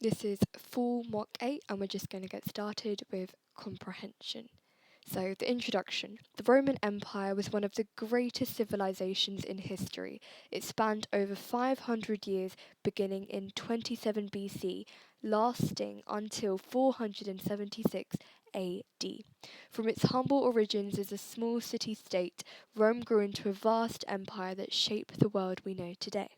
This is full mock 8 and we're just going to get started with comprehension. So, the introduction. The Roman Empire was one of the greatest civilizations in history. It spanned over 500 years, beginning in 27 BC, lasting until 476 AD. From its humble origins as a small city state, Rome grew into a vast empire that shaped the world we know today.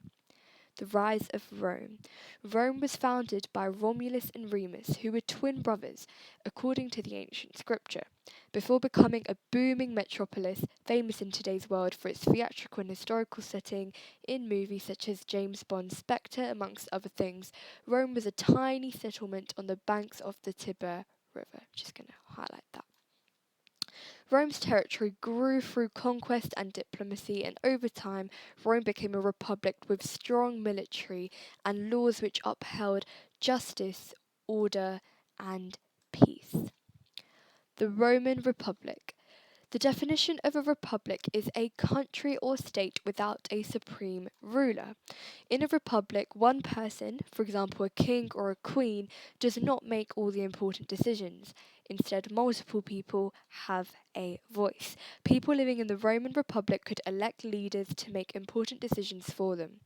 The rise of Rome. Rome was founded by Romulus and Remus, who were twin brothers, according to the ancient scripture. Before becoming a booming metropolis, famous in today's world for its theatrical and historical setting in movies such as James Bond's Spectre, amongst other things, Rome was a tiny settlement on the banks of the Tiber River. Just going to highlight that. Rome's territory grew through conquest and diplomacy, and over time, Rome became a republic with strong military and laws which upheld justice, order, and peace. The Roman Republic. The definition of a republic is a country or state without a supreme ruler. In a republic, one person, for example a king or a queen, does not make all the important decisions. Instead, multiple people have a voice. People living in the Roman Republic could elect leaders to make important decisions for them.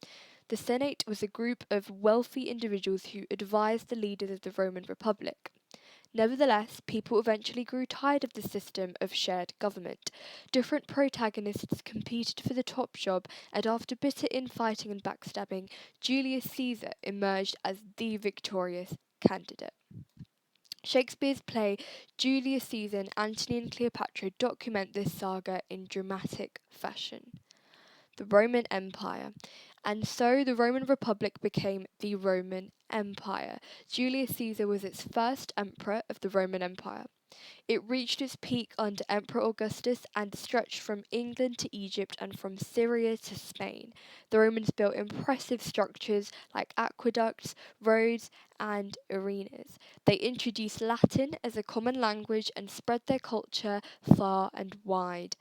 The Senate was a group of wealthy individuals who advised the leaders of the Roman Republic. Nevertheless, people eventually grew tired of the system of shared government. Different protagonists competed for the top job, and after bitter infighting and backstabbing, Julius Caesar emerged as the victorious candidate. Shakespeare's play Julius Caesar and Antony and Cleopatra document this saga in dramatic fashion. The Roman Empire. And so the Roman Republic became the Roman Empire. Julius Caesar was its first emperor of the Roman Empire. It reached its peak under Emperor Augustus and stretched from England to Egypt and from Syria to Spain. The Romans built impressive structures like aqueducts, roads, and arenas. They introduced Latin as a common language and spread their culture far and wide.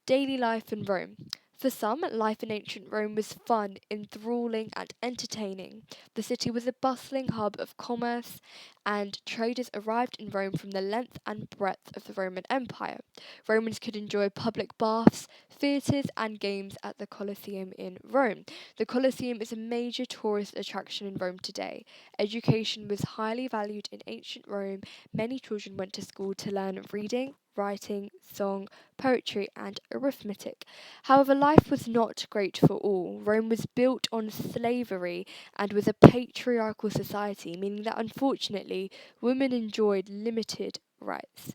Daily life in Rome. For some, life in ancient Rome was fun, enthralling, and entertaining. The city was a bustling hub of commerce, and traders arrived in Rome from the length and breadth of the Roman Empire. Romans could enjoy public baths, theatres, and games at the Colosseum in Rome. The Colosseum is a major tourist attraction in Rome today. Education was highly valued in ancient Rome. Many children went to school to learn reading, writing, song, poetry, and arithmetic. However, life was not great for all. Rome was built on slavery and was a patriarchal society, meaning that unfortunately women enjoyed limited rights.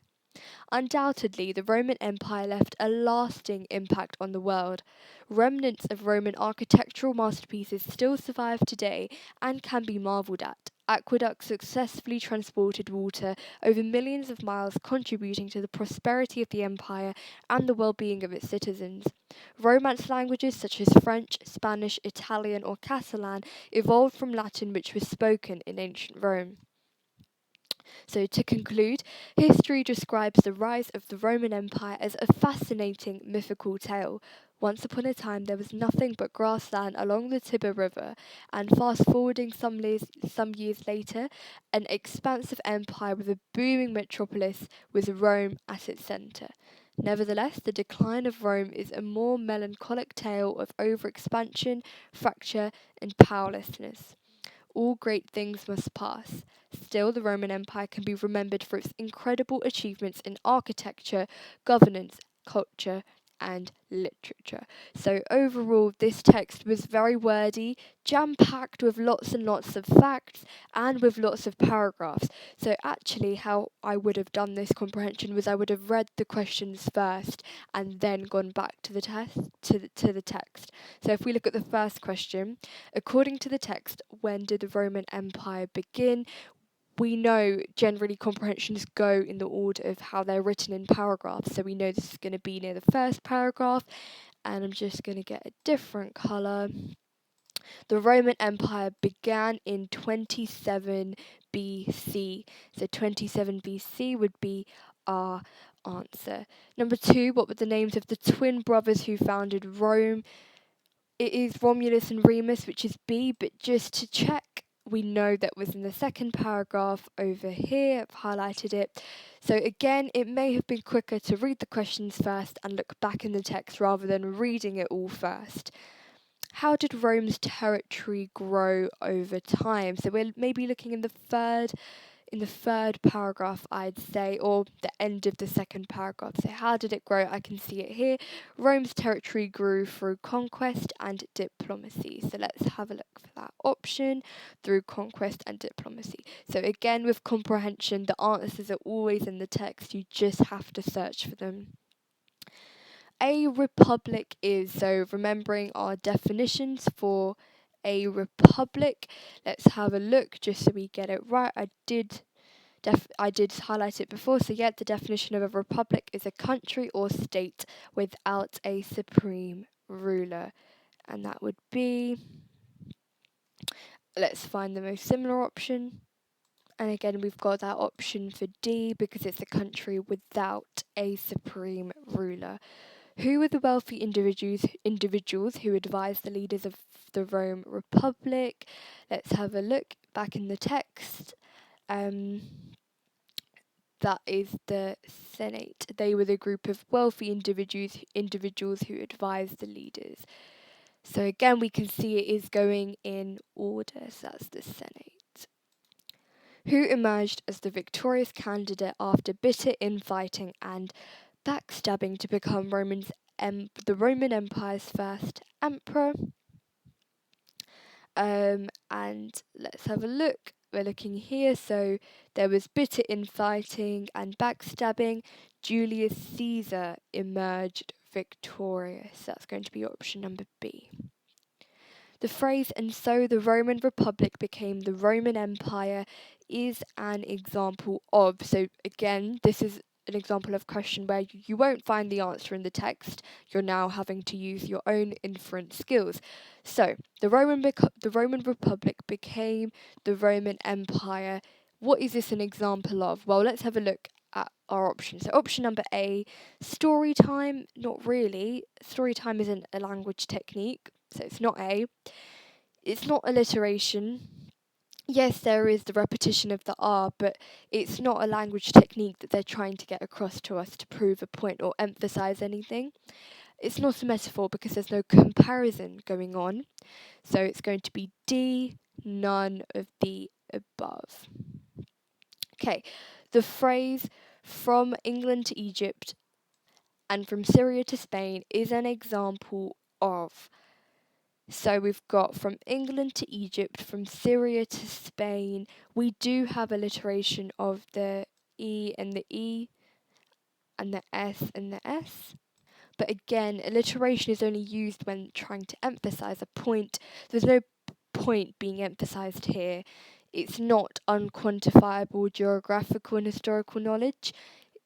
Undoubtedly, the Roman Empire left a lasting impact on the world. Remnants of Roman architectural masterpieces still survive today and can be marvelled at. Aqueducts successfully transported water over millions of miles, contributing to the prosperity of the empire and the well being of its citizens. Romance languages such as French, Spanish, Italian, or Catalan evolved from Latin, which was spoken in ancient Rome. So, to conclude, history describes the rise of the Roman Empire as a fascinating mythical tale. Once upon a time, there was nothing but grassland along the Tiber River, and fast forwarding some years later, an expansive empire with a booming metropolis with Rome at its centre. Nevertheless, the decline of Rome is a more melancholic tale of overexpansion, fracture, and powerlessness. All great things must pass. Still, the Roman Empire can be remembered for its incredible achievements in architecture, governance, culture, and literature. So, overall, this text was very wordy, jam packed with lots and lots of facts, and with lots of paragraphs. So, actually, how I would have done this comprehension was I would have read the questions first and then gone back to the test to the text. So, if we look at the first question, according to the text, when did the Roman Empire begin? We know generally comprehensions go in the order of how they're written in paragraphs. So we know this is going to be near the first paragraph, and I'm just going to get a different colour. The Roman Empire began in 27 BC. So 27 BC would be our answer. Number 2, what were the names of the twin brothers who founded Rome? It is Romulus and Remus, which is B, but just to check, we know that was in the second paragraph over here. I've highlighted it. So again, it may have been quicker to read the questions first and look back in the text rather than reading it all first. How did Rome's territory grow over time? So we're maybe looking in the third paragraph, I'd say, or the end of the second paragraph. So how did it grow? I can see it here. Rome's territory grew through conquest and diplomacy. So let's have a look for that option, through conquest and diplomacy. So again, with comprehension, the answers are always in the text. You just have to search for them. A republic is, so remembering our definitions for a republic, let's have a look just so we get it right. I did highlight it before, so yeah, the definition of a republic is a country or state without a supreme ruler, and that would be, let's find the most similar option. And again, we've got that option for D because it's a country without a supreme ruler. Who were the wealthy individuals who advised the leaders of the Rome Republic? Let's have a look back in the text. That is the Senate. They were the group of wealthy individuals who advised the leaders. So again, we can see it is going in order. So that's the Senate. Who emerged as the victorious candidate after bitter infighting and backstabbing to become the Roman Empire's first emperor? And let's have a look. We're looking here. So there was bitter infighting and backstabbing. Julius Caesar emerged victorious. That's going to be option number B. The phrase, and so the Roman Republic became the Roman Empire, is an example of. So again, this is an example of question where you won't find the answer in the text. You're now having to use your own inference skills. So the Roman Republic became the Roman Empire. What is this an example of? Well, let's have a look at our options. So option number A, story time. Not really. Story time isn't a language technique, so it's not A. It's not alliteration. Yes, there is the repetition of the R, but it's not a language technique that they're trying to get across to us to prove a point or emphasize anything. It's not a metaphor because there's no comparison going on. So it's going to be D, none of the above. Okay, the phrase from England to Egypt and from Syria to Spain is an example of. So we've got from England to Egypt, from Syria to Spain. We do have alliteration of the E and the E and the S and the S. But again, alliteration is only used when trying to emphasize a point. There's no point being emphasized here. It's not unquantifiable geographical and historical knowledge.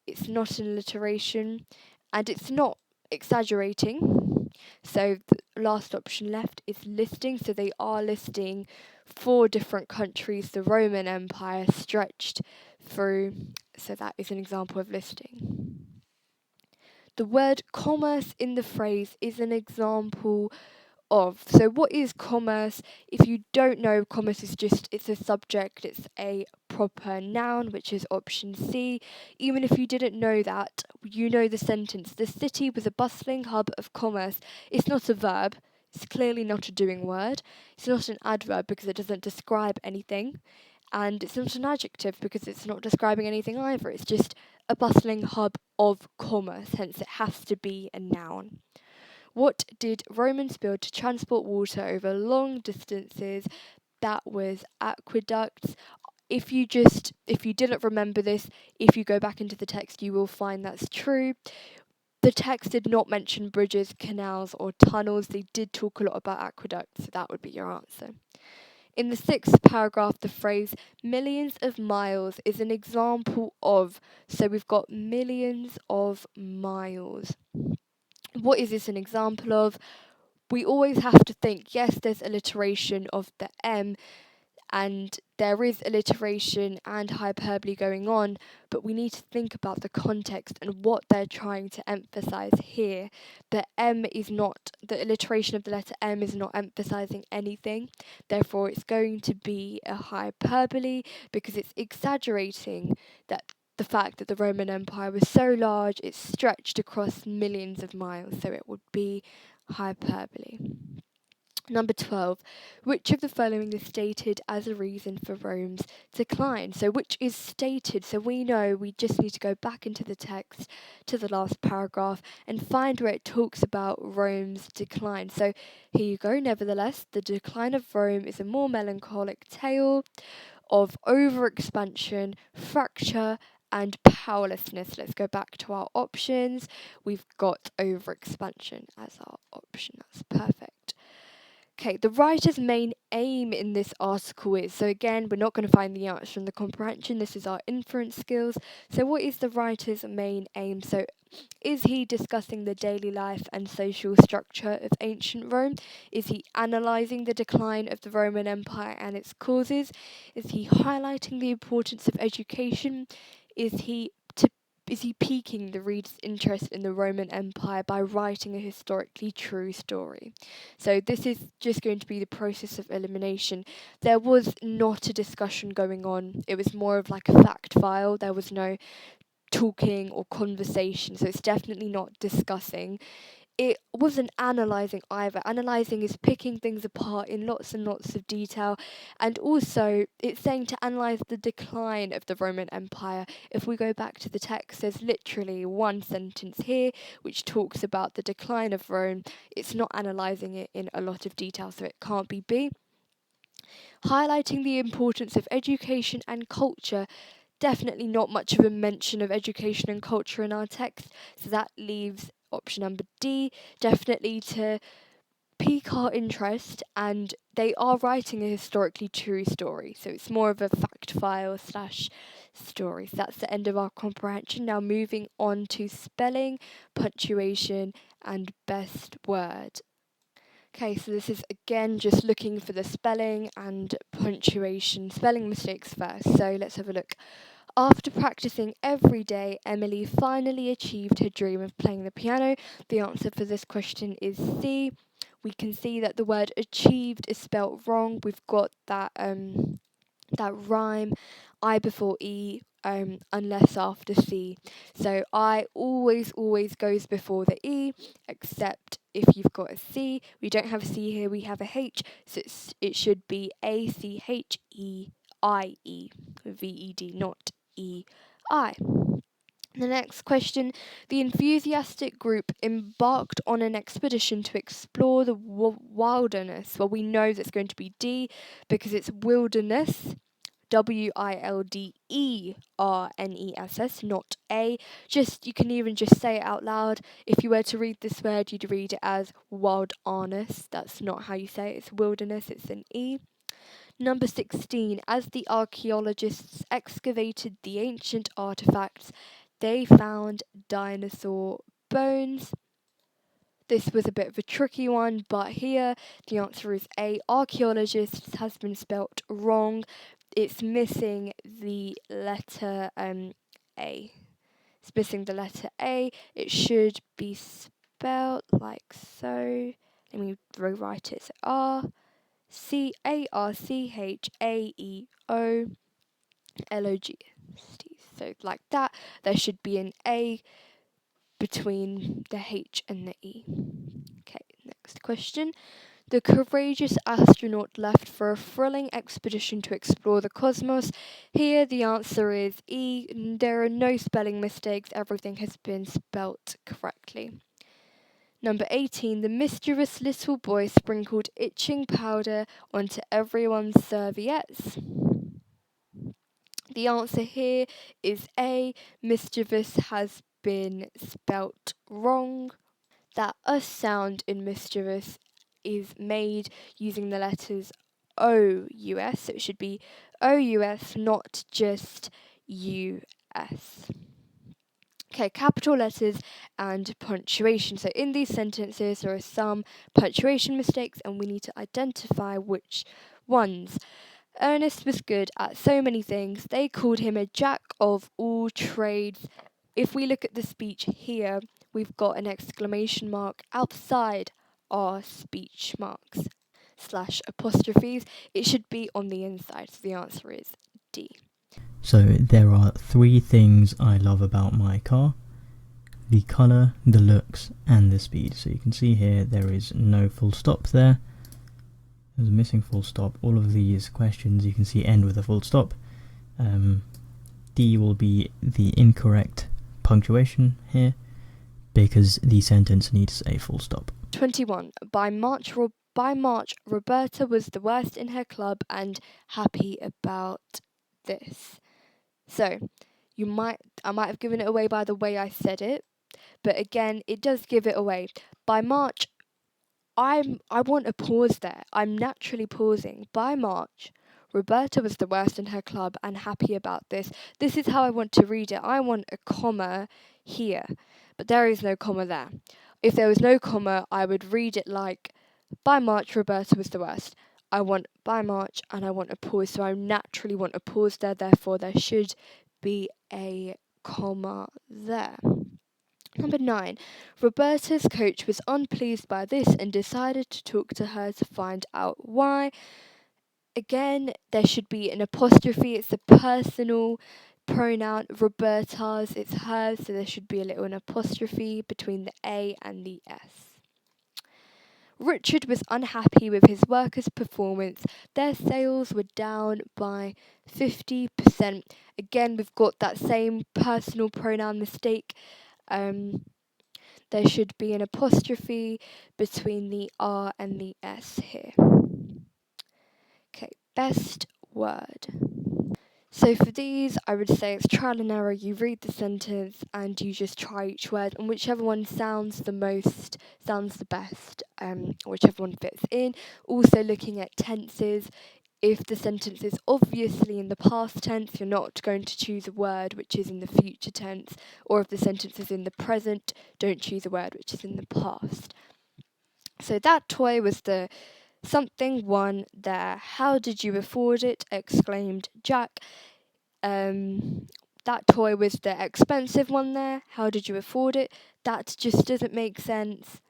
It's not an alliteration, and it's not exaggerating. So the last option left is listing. So they are listing 4 different countries the Roman Empire stretched through. So that is an example of listing. The word commerce in the phrase is an example of. So what is commerce? If you don't know, commerce is it's a subject, it's a proper noun, which is option C. Even if you didn't know that, you know the sentence. The city was a bustling hub of commerce. It's not a verb. It's clearly not a doing word. It's not an adverb because it doesn't describe anything. And it's not an adjective because it's not describing anything either. It's just a bustling hub of commerce, hence it has to be a noun. What did Romans build to transport water over long distances? That was aqueducts. If you didn't remember this, if you go back into the text, you will find that's true. The text did not mention bridges, canals, or tunnels. They did talk a lot about aqueducts, so that would be your answer. In the 6th paragraph, the phrase millions of miles is an example of. So we've got millions of miles. What is this an example of? We always have to think, yes, there's alliteration of the M, and there is alliteration and hyperbole going on, but we need to think about the context and what they're trying to emphasize here. The alliteration of the letter M is not emphasizing anything, therefore it's going to be a hyperbole because it's exaggerating that the fact that the Roman Empire was so large it stretched across millions of miles, so it would be hyperbole. Number 12. Which of the following is stated as a reason for Rome's decline? So, which is stated? So, we know we just need to go back into the text to the last paragraph and find where it talks about Rome's decline. So, here you go. Nevertheless, the decline of Rome is a more melancholic tale of overexpansion, fracture, and powerlessness. Let's go back to our options. We've got overexpansion as our option. That's perfect. Okay, the writer's main aim in this article is, so again, we're not going to find the answer from the comprehension, this is our inference skills. So what is the writer's main aim? So is he discussing the daily life and social structure of ancient Rome? Is he analysing the decline of the Roman Empire and its causes? Is he highlighting the importance of education? Is he piquing the reader's interest in the Roman Empire by writing a historically true story? So this is just going to be the process of elimination. There was not a discussion going on. It was more of like a fact file. There was no talking or conversation. So it's definitely not discussing. It wasn't analysing either. Analysing is picking things apart in lots and lots of detail, and also it's saying to analyse the decline of the Roman Empire. If we go back to the text, there's literally one sentence here which talks about the decline of Rome. It's not analysing it in a lot of detail, so it can't be B. Highlighting the importance of education and culture. Definitely not much of a mention of education and culture in our text, so that leaves option number D, definitely to pique our interest, and they are writing a historically true story, so it's more of a fact file slash story. So that's the end of our comprehension. Now moving on to spelling, punctuation, and best word. Okay, so this is again just looking for the spelling and punctuation, spelling mistakes first. So let's have a look. After practicing every day, Emily finally achieved her dream of playing the piano. The answer for this question is C. We can see that the word achieved is spelt wrong. We've got that rhyme, I before E, unless after C. So I always goes before the E, except if you've got a C. We don't have a C here, we have a H, so it should be ACHEIE, VED, not EI. The next question. The enthusiastic group embarked on an expedition to explore the wilderness. Well, we know that's going to be D because it's wilderness. WILDERNESS, not A. You can even just say it out loud. If you were to read this word, you'd read it as wilderness. That's not how you say it. It's wilderness. It's an E. Number 16. As the archaeologists excavated the ancient artifacts, they found dinosaur bones. This was a bit of a tricky one, but here the answer is A. Archaeologists has been spelt wrong. It's missing the letter A. It's missing the letter A. It should be spelled like so. Let me rewrite it. So ARCHAEOLOG. So like that. There should be an A between the H and the E. Okay, next question. The courageous astronaut left for a thrilling expedition to explore the cosmos. Here the answer is E. There are no spelling mistakes. Everything has been spelt correctly. Number 18. The mischievous little boy sprinkled itching powder onto everyone's serviettes. The answer here is A. Mischievous has been spelt wrong. That us sound in mischievous is made using the letters OUS, so it should be OUS, not just US. Okay, capital letters and punctuation. So in these sentences, there are some punctuation mistakes, and we need to identify which ones. Ernest was good at so many things. They called him a jack of all trades. If we look at the speech here, we've got an exclamation mark outside our speech marks slash apostrophes. It should be on the inside, so the answer is D. So there are 3 things I love about my car: the colour, the looks, and the speed. So you can see here there is no full stop there. There's a missing full stop. All of these questions you can see end with a full stop. D will be the incorrect punctuation here because the sentence needs a full stop. 21. By March, Roberta was the worst in her club and happy about this. So, I might have given it away by the way I said it, but again, it does give it away. By March, I want a pause there. I'm naturally pausing. By March, Roberta was the worst in her club and happy about this. This is how I want to read it. I want a comma here, but there is no comma there. If there was no comma, I would read it like, by March, Roberta was the worst. I want by March and I want a pause, so I naturally want a pause there, therefore there should be a comma there. Number 9. Roberta's coach was unpleased by this and decided to talk to her to find out why. Again, there should be an apostrophe. It's a personal pronoun. Roberta's, it's hers, so there should be a little an apostrophe between the A and the S. Richard was unhappy with his workers' performance. Their sales were down by 50%. Again, we've got that same personal pronoun mistake. There should be an apostrophe between the R and the S here. Okay, best word. So for these, I would say it's trial and error. You read the sentence and you just try each word, and whichever one sounds the best, whichever one fits in. Also looking at tenses. If the sentence is obviously in the past tense, you're not going to choose a word which is in the future tense. Or if the sentence is in the present, don't choose a word which is in the past. So that toy was the something one there. How did you afford it? Exclaimed Jack. That toy was the expensive one there. How did you afford it? That just doesn't make sense.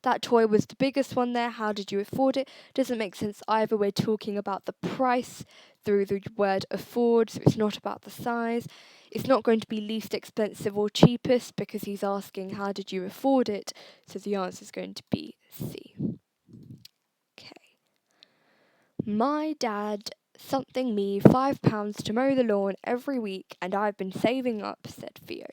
That toy was the biggest one there. How did you afford it? Doesn't make sense either. We're talking about the price through the word afford, so it's not about the size. It's not going to be least expensive or cheapest because he's asking how did you afford it, so the answer is going to be C. Okay. My dad something me £5 to mow the lawn every week and I've been saving up, said Theo.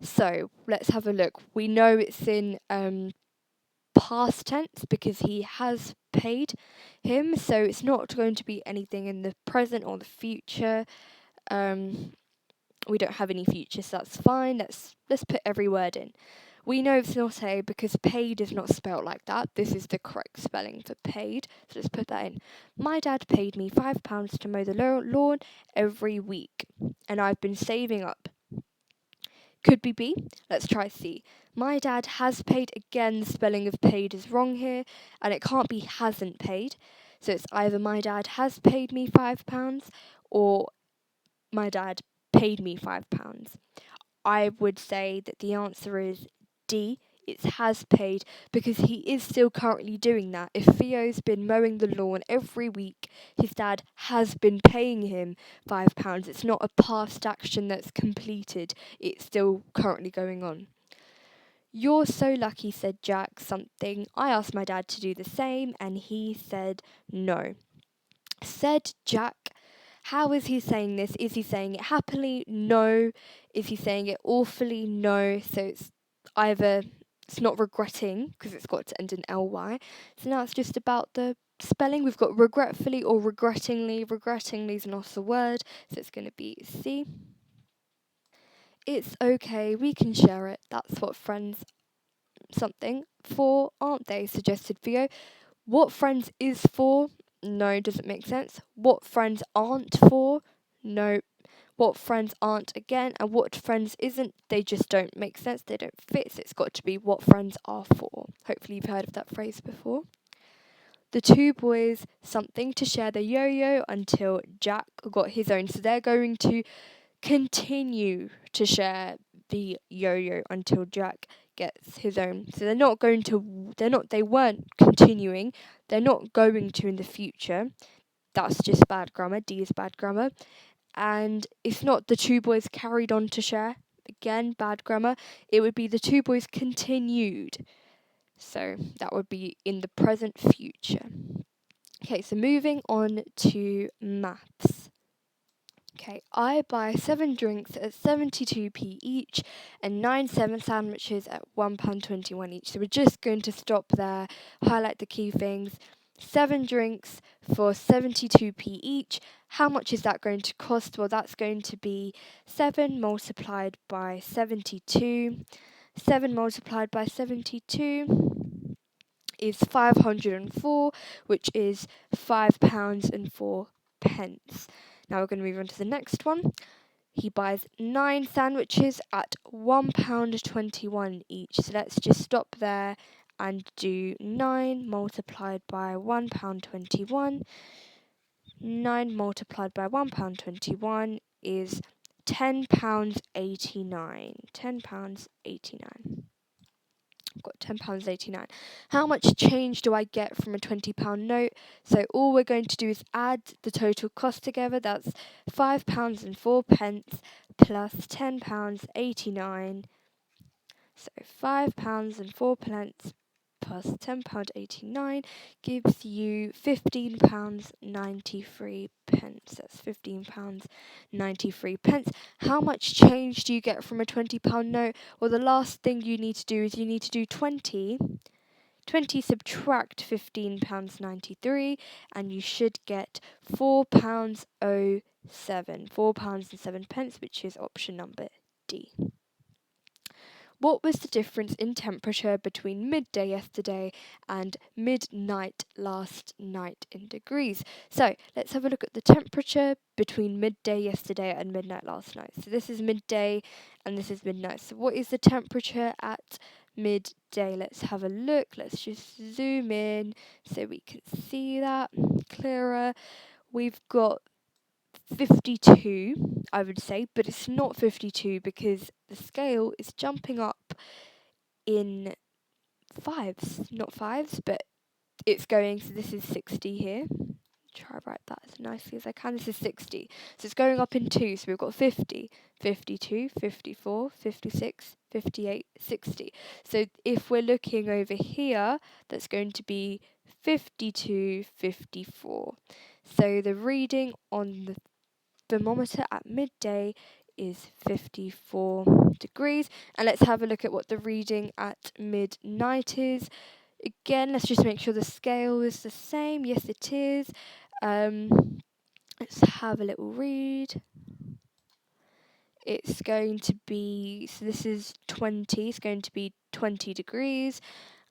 So let's have a look. We know it's in past tense because he has paid him, so it's not going to be anything in the present or the future. We don't have any future, so that's fine. Let's put every word in. We know it's not A because paid is not spelt like that. This is the correct spelling for paid, so let's put that in. My dad paid me £5 to mow the lawn every week, and I've been saving up. Could be B. Let's try C. My dad has paid. Again, the spelling of paid is wrong here, and it can't be hasn't paid. So it's either my dad has paid me £5 or my dad paid me £5. I would say that the answer is D. It has paid because he is still currently doing that. If Theo's been mowing the lawn every week, his dad has been paying him £5. It's not a past action that's completed. It's still currently going on. You're so lucky, said Jack something. I asked my dad to do the same and he said no. Said Jack. How is he saying this? Is he saying it happily? No. Is he saying it awfully? No. So it's either it's not regretting because it's got to end in ly. So now it's just about the spelling. We've got regretfully or regrettingly. Regrettingly is not a word, so it's going to be C. It's okay, we can share it. That's what friends something for, aren't they? Suggested Theo. What friends is for? No, doesn't make sense. What friends aren't for? No. What friends aren't again, and what friends isn't, they just don't make sense, they don't fit, so it's got to be what friends are for. Hopefully you've heard of that phrase before. the two boys something to share the yo-yo until Jack got his own. So they're going to continue to share the yo-yo until Jack gets his own. So they weren't continuing. They're not going to in the future. That's just bad grammar. D is bad grammar. And it's not the two boys carried on to share. Again, bad grammar. It would be the two boys continued. So that would be in the present future. Okay, so moving on to maths. Okay, I buy 7 drinks at 72p each and 7 sandwiches at £1.21 each. So we're just going to stop there, highlight the key things. 7 drinks for 72p each. How much is that going to cost? Well, that's going to be 7 multiplied by 72. 7 multiplied by 72 is 504, which is £5.04. Now we're going to move on to the next one. He buys 9 sandwiches at £1.21 each. So let's just stop there and do 9 multiplied by £1.21. 9 multiplied by £1.21 is £10.89. £10.89. I've got £10.89. How much change do I get from a £20 note? So all we're going to do is add the total cost together. That's £5.04 plus £10.89. So £5.04 plus £10.89 gives you £15.93. That's £15.93. How much change do you get from a £20 note? Well, the last thing you need to do is you need to do 20 subtract £15.93, and you should get £4.07. £4.07, which is option number D. What was the difference in temperature between midday yesterday and midnight last night in degrees? So let's have a look at the temperature between midday yesterday and midnight last night. So this is midday and this is midnight. So what is the temperature at midday? Let's have a look. Let's just zoom in so we can see that clearer. We've got 52, I would say, but it's not 52 because the scale is jumping up in fives, not fives, but it's going, so this is 60 here. Try to write that as nicely as I can. This is 60. So it's going up in 2. So we've got 50, 52, 54, 56, 58, 60. So if we're looking over here, that's going to be 52, 54. So the reading on the thermometer at midday is 54 degrees. And let's have a look at what the reading at midnight is. Again, let's just make sure the scale is the same. Yes, it is. Let's have a little read. It's going to be, so this is 20, it's going to be 20 degrees.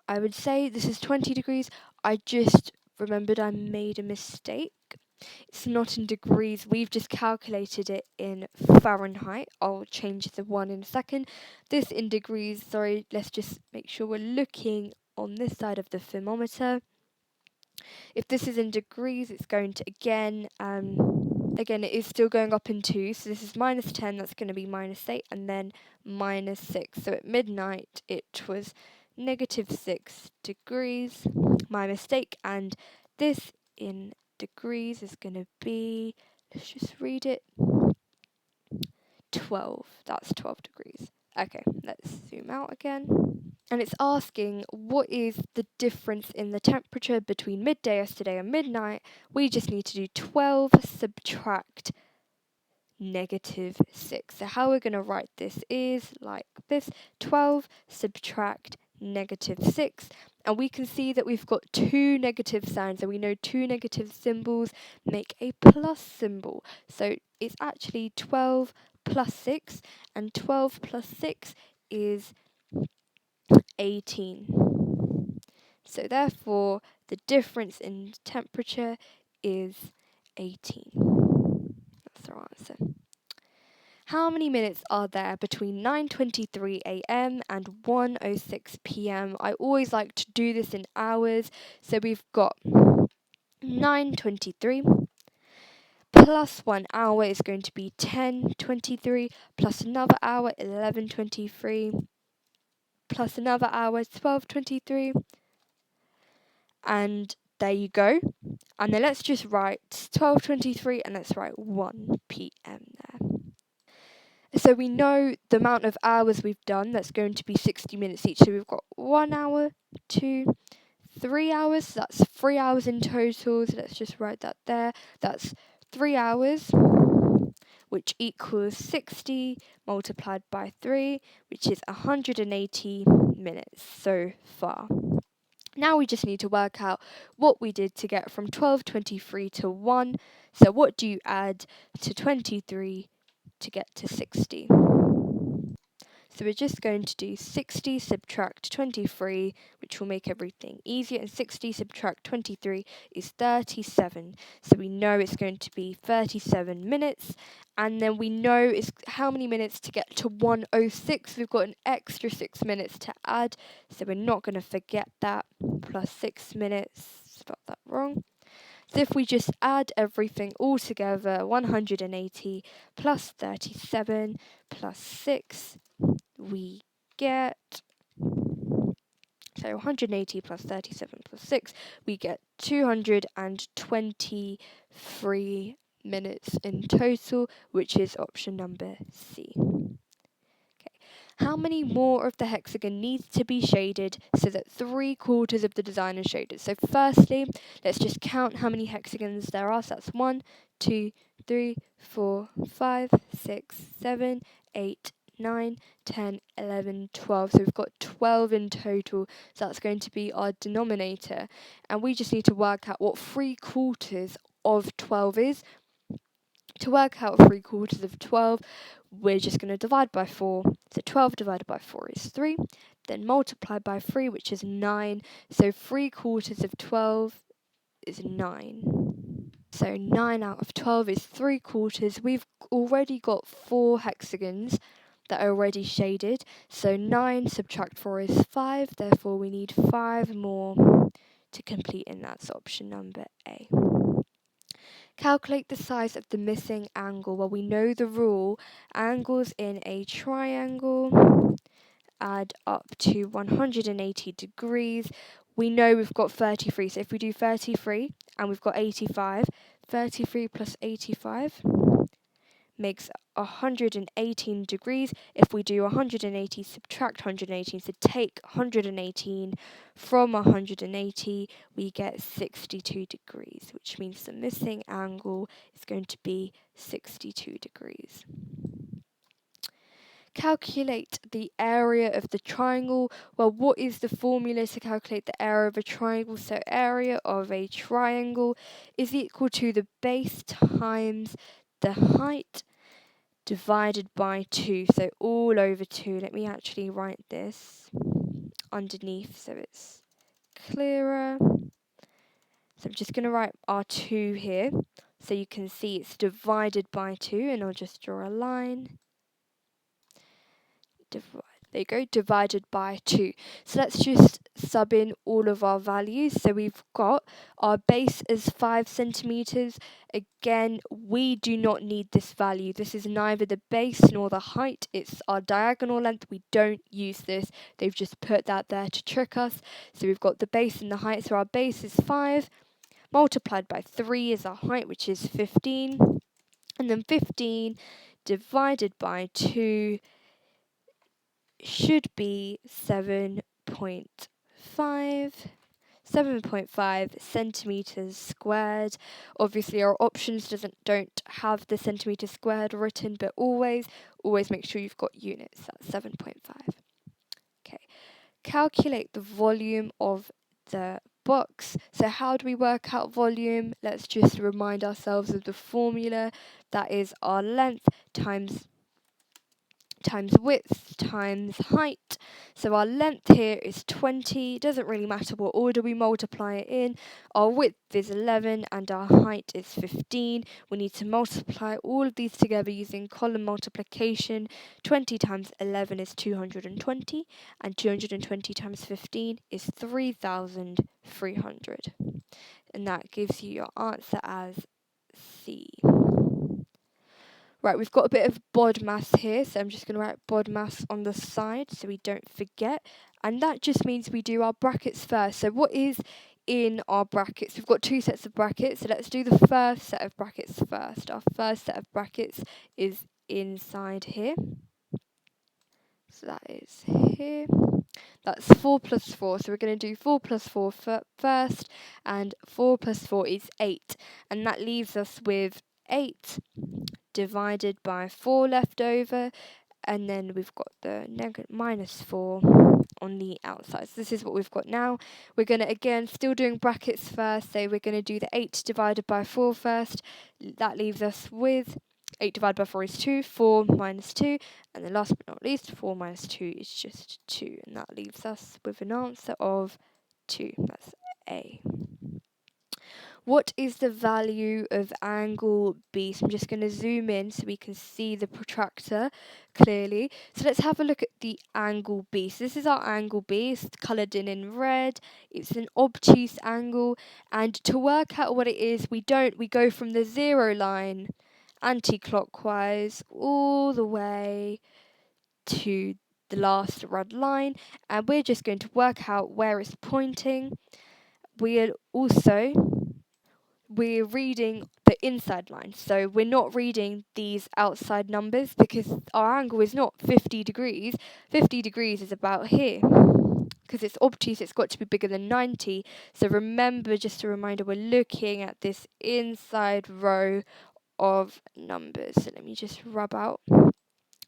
I would say this is 20 degrees. I just remembered I made a mistake. It's not in degrees. We've just calculated it in Fahrenheit. I'll change the 1 in a second. This in degrees, sorry, let's just make sure we're looking on this side of the thermometer. If this is in degrees, it's going to again, it is still going up in 2. So this is -10, that's going to be -8, and then -6. So at midnight, it was -6 degrees. My mistake. And this in degrees is going to be, let's just read it, 12. That's 12 degrees. Okay, let's zoom out again. And it's asking what is the difference in the temperature between midday yesterday and midnight. We just need to do 12 subtract -6. So how we're going to write this is like this: 12 subtract -6. And we can see that we've got 2 negative signs, and we know 2 negative symbols make a plus symbol. So it's actually 12 plus 6, and 12 plus 6 is 18. So therefore, the difference in temperature is 18. That's our answer. How many minutes are there between 9:23 a.m. and 1:06 p.m.? I always like to do this in hours. So we've got 9:23, plus 1 hour is going to be 10:23, plus another hour 11:23, plus another hour 12:23, and there you go. And then let's just write 12:23 and let's write 1 p.m. there. So we know the amount of hours we've done, that's going to be 60 minutes each. So we've got 1 hour, 2, 3 hours, so that's 3 hours in total. So let's just write that there. That's 3 hours, which equals 60 multiplied by 3, which is 180 minutes so far. Now we just need to work out what we did to get from 12:23 to 1. So what do you add to 23 to get to 60? So we're just going to do 60 subtract 23, which will make everything easier. And 60 subtract 23 is 37. So we know it's going to be 37 minutes. And then we know it's how many minutes to get to 106. We've got an extra 6 minutes to add. So we're not going to forget that. Plus 6 minutes. Spelled that wrong. So if we just add everything all together, 180 plus 37 plus 6, we get, so 180 plus 37 plus 6, we get 223 minutes in total, which is option number C. How many more of the hexagon needs to be shaded so that 3/4 of the design is shaded? So firstly, let's just count how many hexagons there are. So that's 1, 2, 3, 4, 5, 6, 7, 8, 9, 10, 11, 12. So we've got 12 in total. So that's going to be our denominator. And we just need to work out what 3/4 of 12 is. To work out 3/4 of 12, we're just going to divide by 4. So 12 divided by 4 is 3. Then multiply by 3, which is 9. So 3/4 of 12 is 9. So 9 out of 12 is 3/4. We've already got 4 hexagons that are already shaded. So 9 subtract 4 is 5. Therefore, we need 5 more to complete, and that's option number A. Calculate the size of the missing angle. Well, we know the rule. Angles in a triangle add up to 180 degrees. We know we've got 33. So if we do 33 and we've got 85, 33 plus 85 makes 118 degrees. If we do 180, subtract 118, so take 118 from 180, we get 62 degrees, which means the missing angle is going to be 62 degrees. Calculate the area of the triangle. Well, what is the formula to calculate the area of a triangle? So area of a triangle is equal to the base times the height divided by 2, so all over 2. Let me actually write this underneath so it's clearer. So I'm just going to write our 2 here so you can see it's divided by 2, and I'll just draw a line. There you go, divided by 2. So let's just sub in all of our values. So we've got our base is 5 centimeters. Again, we do not need this value. This is neither the base nor the height. It's our diagonal length. We don't use this. They've just put that there to trick us. So we've got the base and the height. So our base is 5. Multiplied by 3 is our height, which is 15. And then 15 divided by 2 should be 7.5 centimeters squared. Obviously our options don't have the centimeters squared written, but always make sure you've got units. That's 7.5. Okay. Calculate the volume of the box. So how do we work out volume? Let's just remind ourselves of the formula. That is our length times width times height. So our length here is 20. It doesn't really matter what order we multiply it in. Our width is 11 and our height is 15. We need to multiply all of these together using column multiplication. 20 times 11 is 220, and 220 times 15 is 3,300. and that gives you your answer as C. Right, we've got a bit of BODMAS here, so I'm just going to write BODMAS on the side so we don't forget. And that just means we do our brackets first. So what is in our brackets? We've got two sets of brackets, so let's do the first set of brackets first. Our first set of brackets is inside here. So that is here. That's 4 plus 4. So we're going to do 4 plus 4 first, and 4 plus 4 is 8. And that leaves us with 8 divided by 4 left over, and then we've got the minus 4 on the outside. So this is what we've got now. We're going to, again, still doing brackets first, so we're going to do the 8 divided by 4 first. That leaves us with 8 divided by 4 is 2, 4 minus 2, and then last but not least, 4 minus 2 is just 2, and that leaves us with an answer of 2. That's A. What is the value of angle B? So I'm just going to zoom in so we can see the protractor clearly. So let's have a look at the angle B. So this is our angle B. It's coloured in red. It's an obtuse angle. And to work out what it is, we go from the 0 line anti-clockwise all the way to the last red line. And we're just going to work out where it's pointing. We're reading the inside line, so we're not reading these outside numbers because our angle is not 50 degrees. 50 degrees is about here. Because it's obtuse, it's got to be bigger than 90. So remember, just a reminder, we're looking at this inside row of numbers. So let me just rub out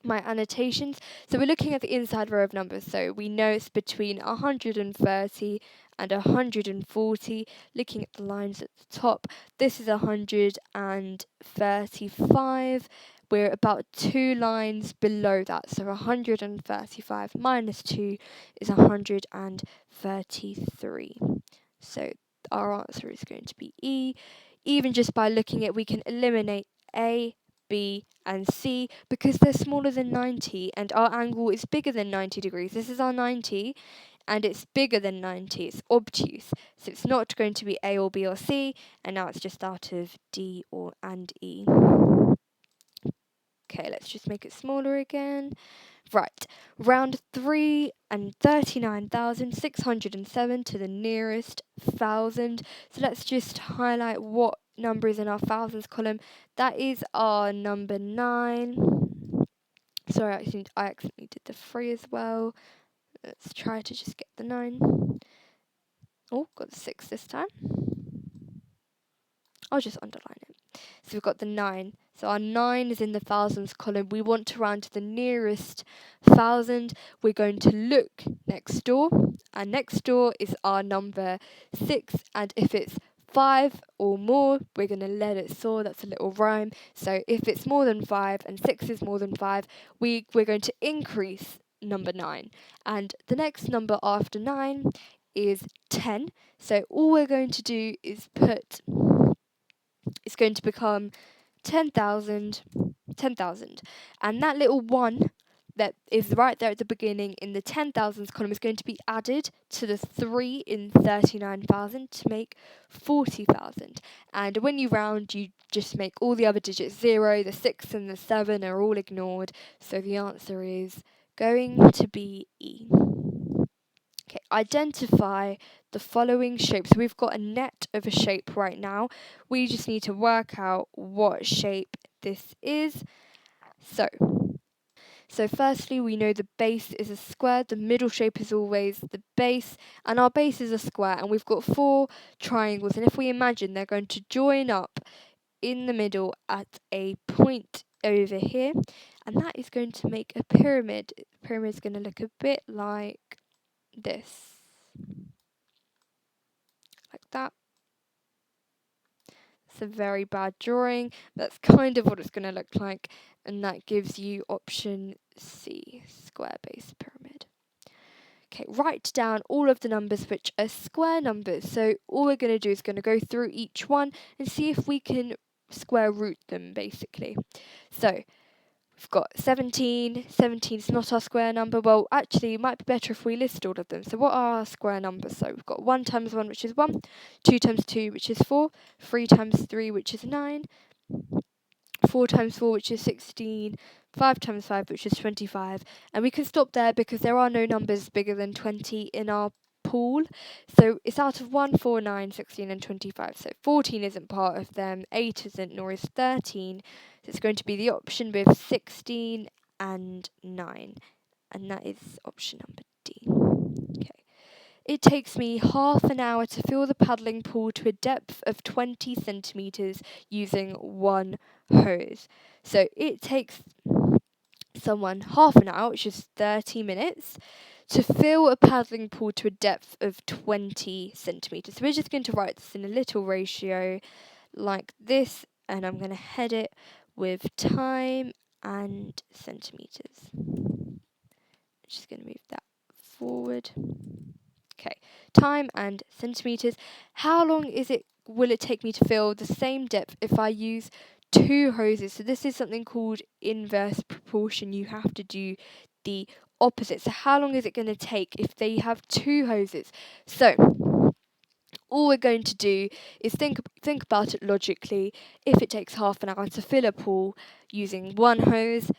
my annotations. So we're looking at the inside row of numbers. So we know it's between 130 and 140. Looking at the lines at the top, this is 135. We're about 2 lines below that. So 135 minus 2 is 133. So our answer is going to be E. Even just by looking at, we can eliminate A, B and C because they're smaller than 90 and our angle is bigger than 90 degrees. This is our 90 and it's bigger than 90. It's obtuse. So it's not going to be A or B or C, and now it's just out of D and E. Okay, let's just make it smaller again. Right, round 3 and 39,607 to the nearest thousand. So let's just highlight what number is in our thousands column. That is our number 9. Sorry, I accidentally did the 3 as well. Let's try to just get the 9. Oh, got the 6 this time. I'll just underline it. So we've got the 9. So our 9 is in the thousands column. We want to round to the nearest thousand. We're going to look next door. And next door is our number 6. And if it's 5 or more, we're going to let it soar. That's a little rhyme. So if it's more than 5 and 6 is more than 5, we're going to increase number 9. And the next number after 9 is 10. So all we're going to do is it's going to become 10,000, 10,000. And that little 1 that is right there at the beginning in the 10,000s column is going to be added to the 3 in 39,000 to make 40,000. And when you round, you just make all the other digits 0, the 6 and the 7 are all ignored. So the answer is going to be E. Okay, identify the following shapes. So we've got a net of a shape right now. We just need to work out what shape this is. So firstly, we know the base is a square. The middle shape is always the base, and our base is a square. And we've got 4 triangles. And if we imagine they're going to join up in the middle at a point over here, and that is going to make a pyramid. The pyramid is going to look a bit like this, like that. It's a very bad drawing. That's kind of what it's going to look like, and that gives you option C, square base pyramid. Okay, write down all of the numbers which are square numbers. So all we're going to do is going to go through each one and see if we can square root them, basically. So We've got 17. 17 is not our square number. Well, actually, it might be better if we list all of them. So what are our square numbers? So we've got 1 times 1, which is 1, 2 times 2, which is 4, 3 times 3, which is 9, 4 times 4, which is 16, 5 times 5, which is 25. And we can stop there because there are no numbers bigger than 20 in our pool. So it's out of 1, 4, 9, 16 and 25. So 14 isn't part of them, 8 isn't, nor is 13. So it's going to be the option with 16 and 9. And that is option number D. Okay. It takes me half an hour to fill the paddling pool to a depth of 20 centimetres using one hose. So it takes someone half an hour, which is 30 minutes, to fill a paddling pool to a depth of 20 centimetres. So we're just going to write this in a little ratio like this, and I'm going to head it with time and centimetres. Just going to move that forward. Okay, time and centimetres. How long will it take me to fill the same depth if I use 2 hoses? So this is something called inverse proportion. You have to do the opposite. So how long is it going to take if they have 2 hoses? So all we're going to do is think about it logically. If it takes half an hour to fill a pool using 1 hose,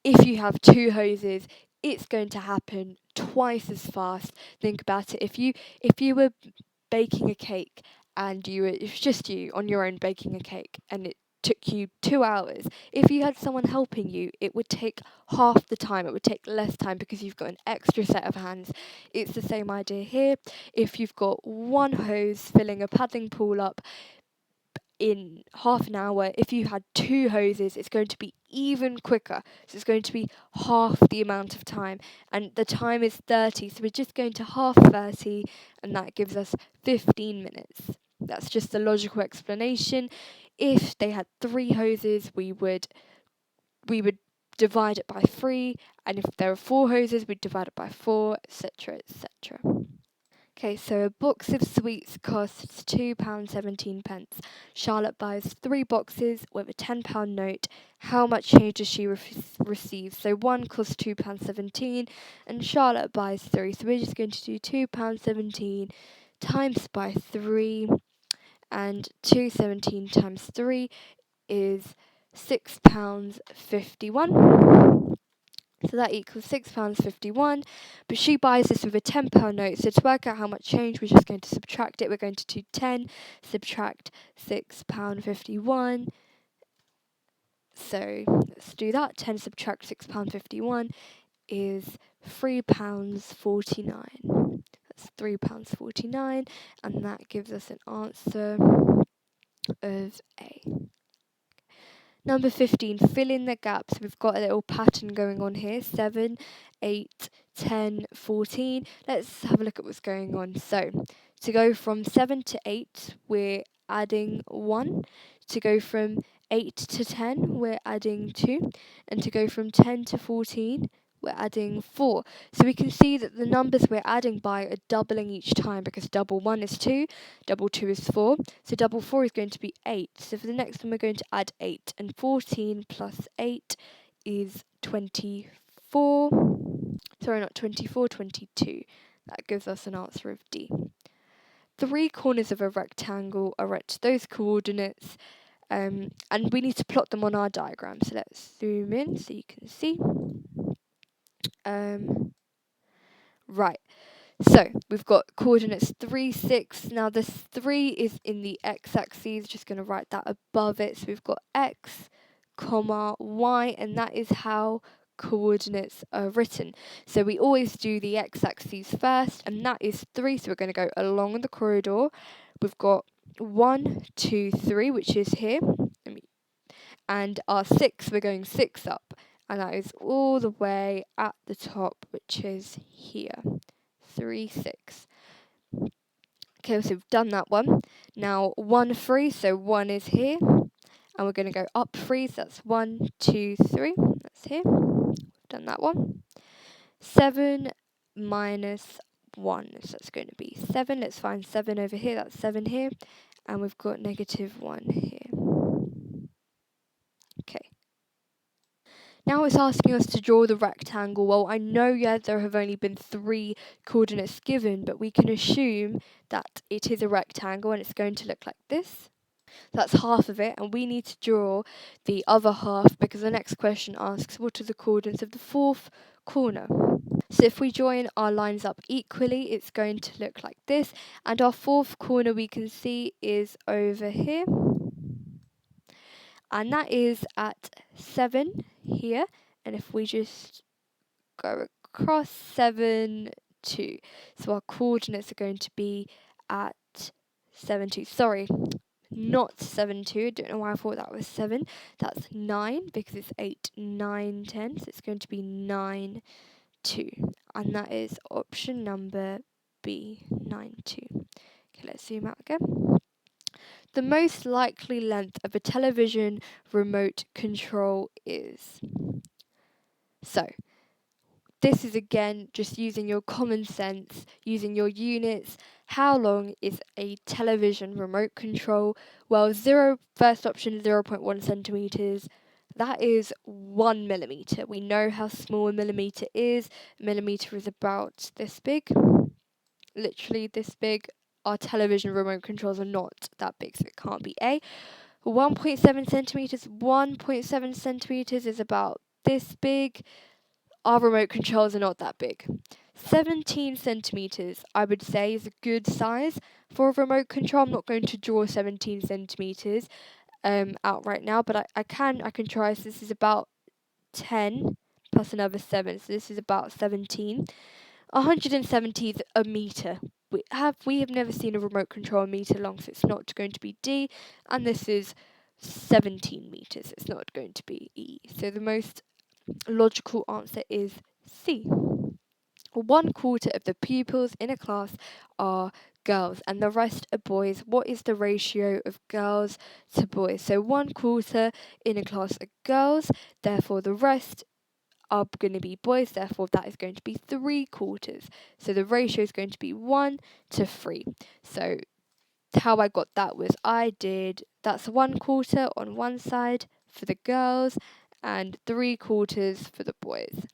if you have 2 hoses, it's going to happen twice as fast. Think about it. If you were baking a cake and it was just you on your own baking a cake and it took you 2 hours, if you had someone helping you, it would take half the time. It would take less time because you've got an extra set of hands. It's the same idea here. If you've got 1 hose filling a paddling pool up in half an hour, if you had 2 hoses, it's going to be even quicker. So it's going to be half the amount of time, and the time is 30, so we're just going to half 30, and that gives us 15 minutes. That's just the logical explanation. If they had 3 hoses, we would divide it by 3, and if there are 4 hoses, we'd divide it by 4, etc., etc. Okay, so a box of sweets costs £2.17. Charlotte buys 3 boxes with a £10 note. How much change does she receive? So one costs £2.17 and Charlotte buys 3. So we're just going to do £2.17 times by 3, and 2.17 times 3 is £6.51. So that equals £6.51, but she buys this with a £10 note. So to work out how much change, we're just going to subtract it. We're going to do 10, subtract £6.51. So let's do that. 10 subtract £6.51 is £3.49. That's £3.49, and that gives us an answer of A. Number 15, fill in the gaps. We've got a little pattern going on here. 7, 8, 10, 14. Let's have a look at what's going on. So, to go from 7 to 8, we're adding 1. To go from 8 to 10, we're adding 2. And to go from 10 to 14, we're adding 4. So we can see that the numbers we're adding by are doubling each time, because double 1 is 2, double 2 is 4. So double 4 is going to be 8. So for the next one, we're going to add 8. And 14 plus 8 is 24. Sorry, not 24, 22. That gives us an answer of D. 3 corners of a rectangle are at those coordinates, and we need to plot them on our diagram. So let's zoom in so you can see. Right. So we've got coordinates 3, 6. Now this 3 is in the x-axis. Just going to write that above it. So we've got x, comma, y, and that is how coordinates are written. So we always do the x-axis first, and that is 3. So we're going to go along the corridor. We've got 1, 2, 3, which is here. And our 6, we're going 6 up. And that is all the way at the top, which is here. 3, 6. Okay, so we've done that one. Now 1, 3, so 1 is here. And we're going to go up 3, so that's 1, 2, 3. That's here. We've done that one. 7 minus 1, so that's going to be 7. Let's find 7 over here. That's 7 here. And we've got negative 1 here. Okay. Now it's asking us to draw the rectangle. Well, I know, yeah, there have only been 3 coordinates given, but we can assume that it is a rectangle and it's going to look like this. That's half of it, and we need to draw the other half because the next question asks what are the coordinates of the 4th corner. So if we join our lines up equally, it's going to look like this, and our 4th corner we can see is over here, and that is at 7 here, and if we just go across 7, 2, so our coordinates are going to be at 7, 2, sorry, not 7, 2, don't know why I thought that was 7, that's 9, because it's 8, 9, 10, so it's going to be 9, 2, and that is option number B, 9, 2. Okay, let's zoom out again. The most likely length of a television remote control is. So, this is again just using your common sense, using your units. How long is a television remote control? Well, first option 0.1 centimeters. That is 1 millimeter. We know how small a millimeter is. A millimeter is about this big, literally this big. Our television remote controls are not that big, so it can't be A. 1.7 centimeters. 1.7 centimeters is about this big. Our remote controls are not that big. 17 centimeters, I would say, is a good size for a remote control. I'm not going to draw 17 centimeters out right now, but I can try. So this is about 10 plus another 7, so this is about 17. 170 is a meter. We have never seen a remote control a meter long, so it's not going to be D, and this is 17 meters. It's not going to be E. So the most logical answer is C. 1/4 of the pupils in a class are girls and the rest are boys. What is the ratio of girls to boys? So 1/4 in a class are girls, therefore the rest are going to be boys, therefore that is going to be 3/4. So the ratio is going to be 1 to 3. So how I got that was that's 1/4 on one side for the girls and 3/4 for the boys.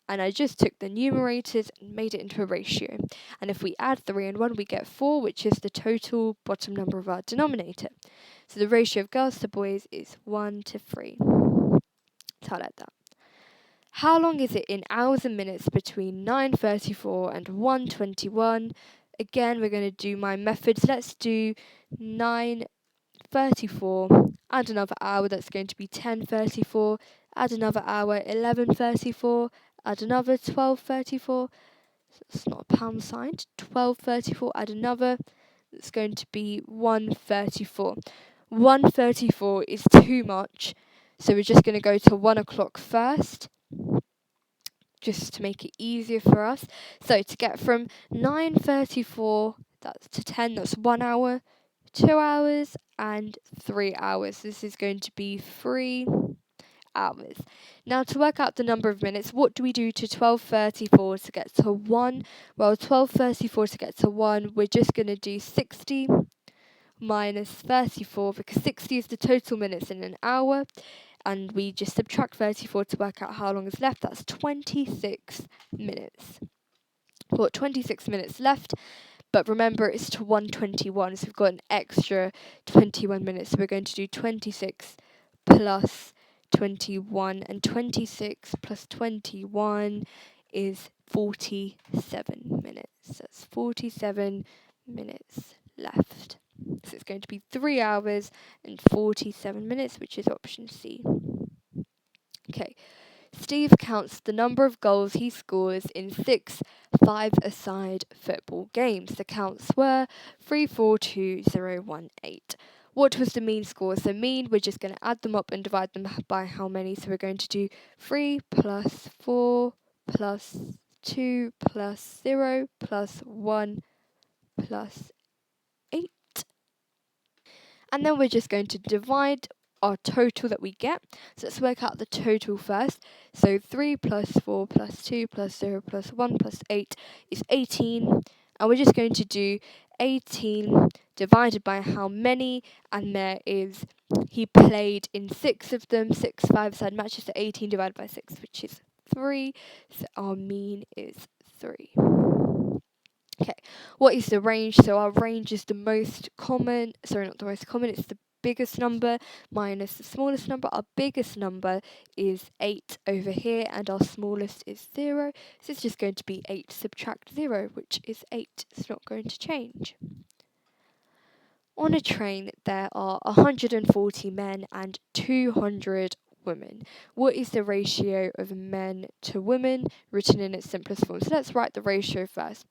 And I just took the numerators and made it into a ratio. And if we add 3 and 1, we get 4, which is the total bottom number of our denominator. So the ratio of girls to boys is 1 to 3. So I like that. How long is it in hours and minutes between 9:34 and 1:21? Again, we're going to do my methods. Let's do 9:34, add another hour, that's going to be 10:34, add another hour, 11:34, add another 12:34, it's not a pound sign, 12:34, add another, it's going to be 1:34. 1:34 is too much, so we're just going to go to 1 o'clock first, just to make it easier for us. So to get from 9:34 that's to 10, that's 1 hour, 2 hours and 3 hours. This is going to be 3 hours. Now to work out the number of minutes, what do we do to 12:34 to get to 1? Well, 12:34 to get to 1, we're just going to do 60 minus 34 because 60 is the total minutes in an hour. And we just subtract 34 to work out how long is left. That's 26 minutes. We've got 26 minutes left, but remember it's to 1:21, so we've got an extra 21 minutes. So we're going to do 26 plus 21, and 26 plus 21 is 47 minutes. That's 47 minutes left. So it's going to be 3 hours and 47 minutes, which is option C. Okay. Steve counts the number of goals he scores in 6 5-a-side football games. The counts were 3, 4, 2, 0, 1, 8. What was the mean score? So mean, we're just going to add them up and divide them by how many. So we're going to do 3 plus 4 plus 2 plus 0 plus 1 plus 8. And then we're just going to divide our total that we get. So let's work out the total first. So 3 plus 4 plus 2 plus 0 plus 1 plus 8 is 18. And we're just going to do 18 divided by how many, and he played in 6 of them, 6 5-side matches, so 18 divided by 6, which is 3, so our mean is 3. Okay, what is the range? So our range is the most common, sorry, not the most common, it's the biggest number minus the smallest number. Our biggest number is 8 over here, and our smallest is 0. So it's just going to be 8 subtract 0, which is 8. It's not going to change. On a train, there are 140 men and 200 women. What is the ratio of men to women written in its simplest form? So let's write the ratio first.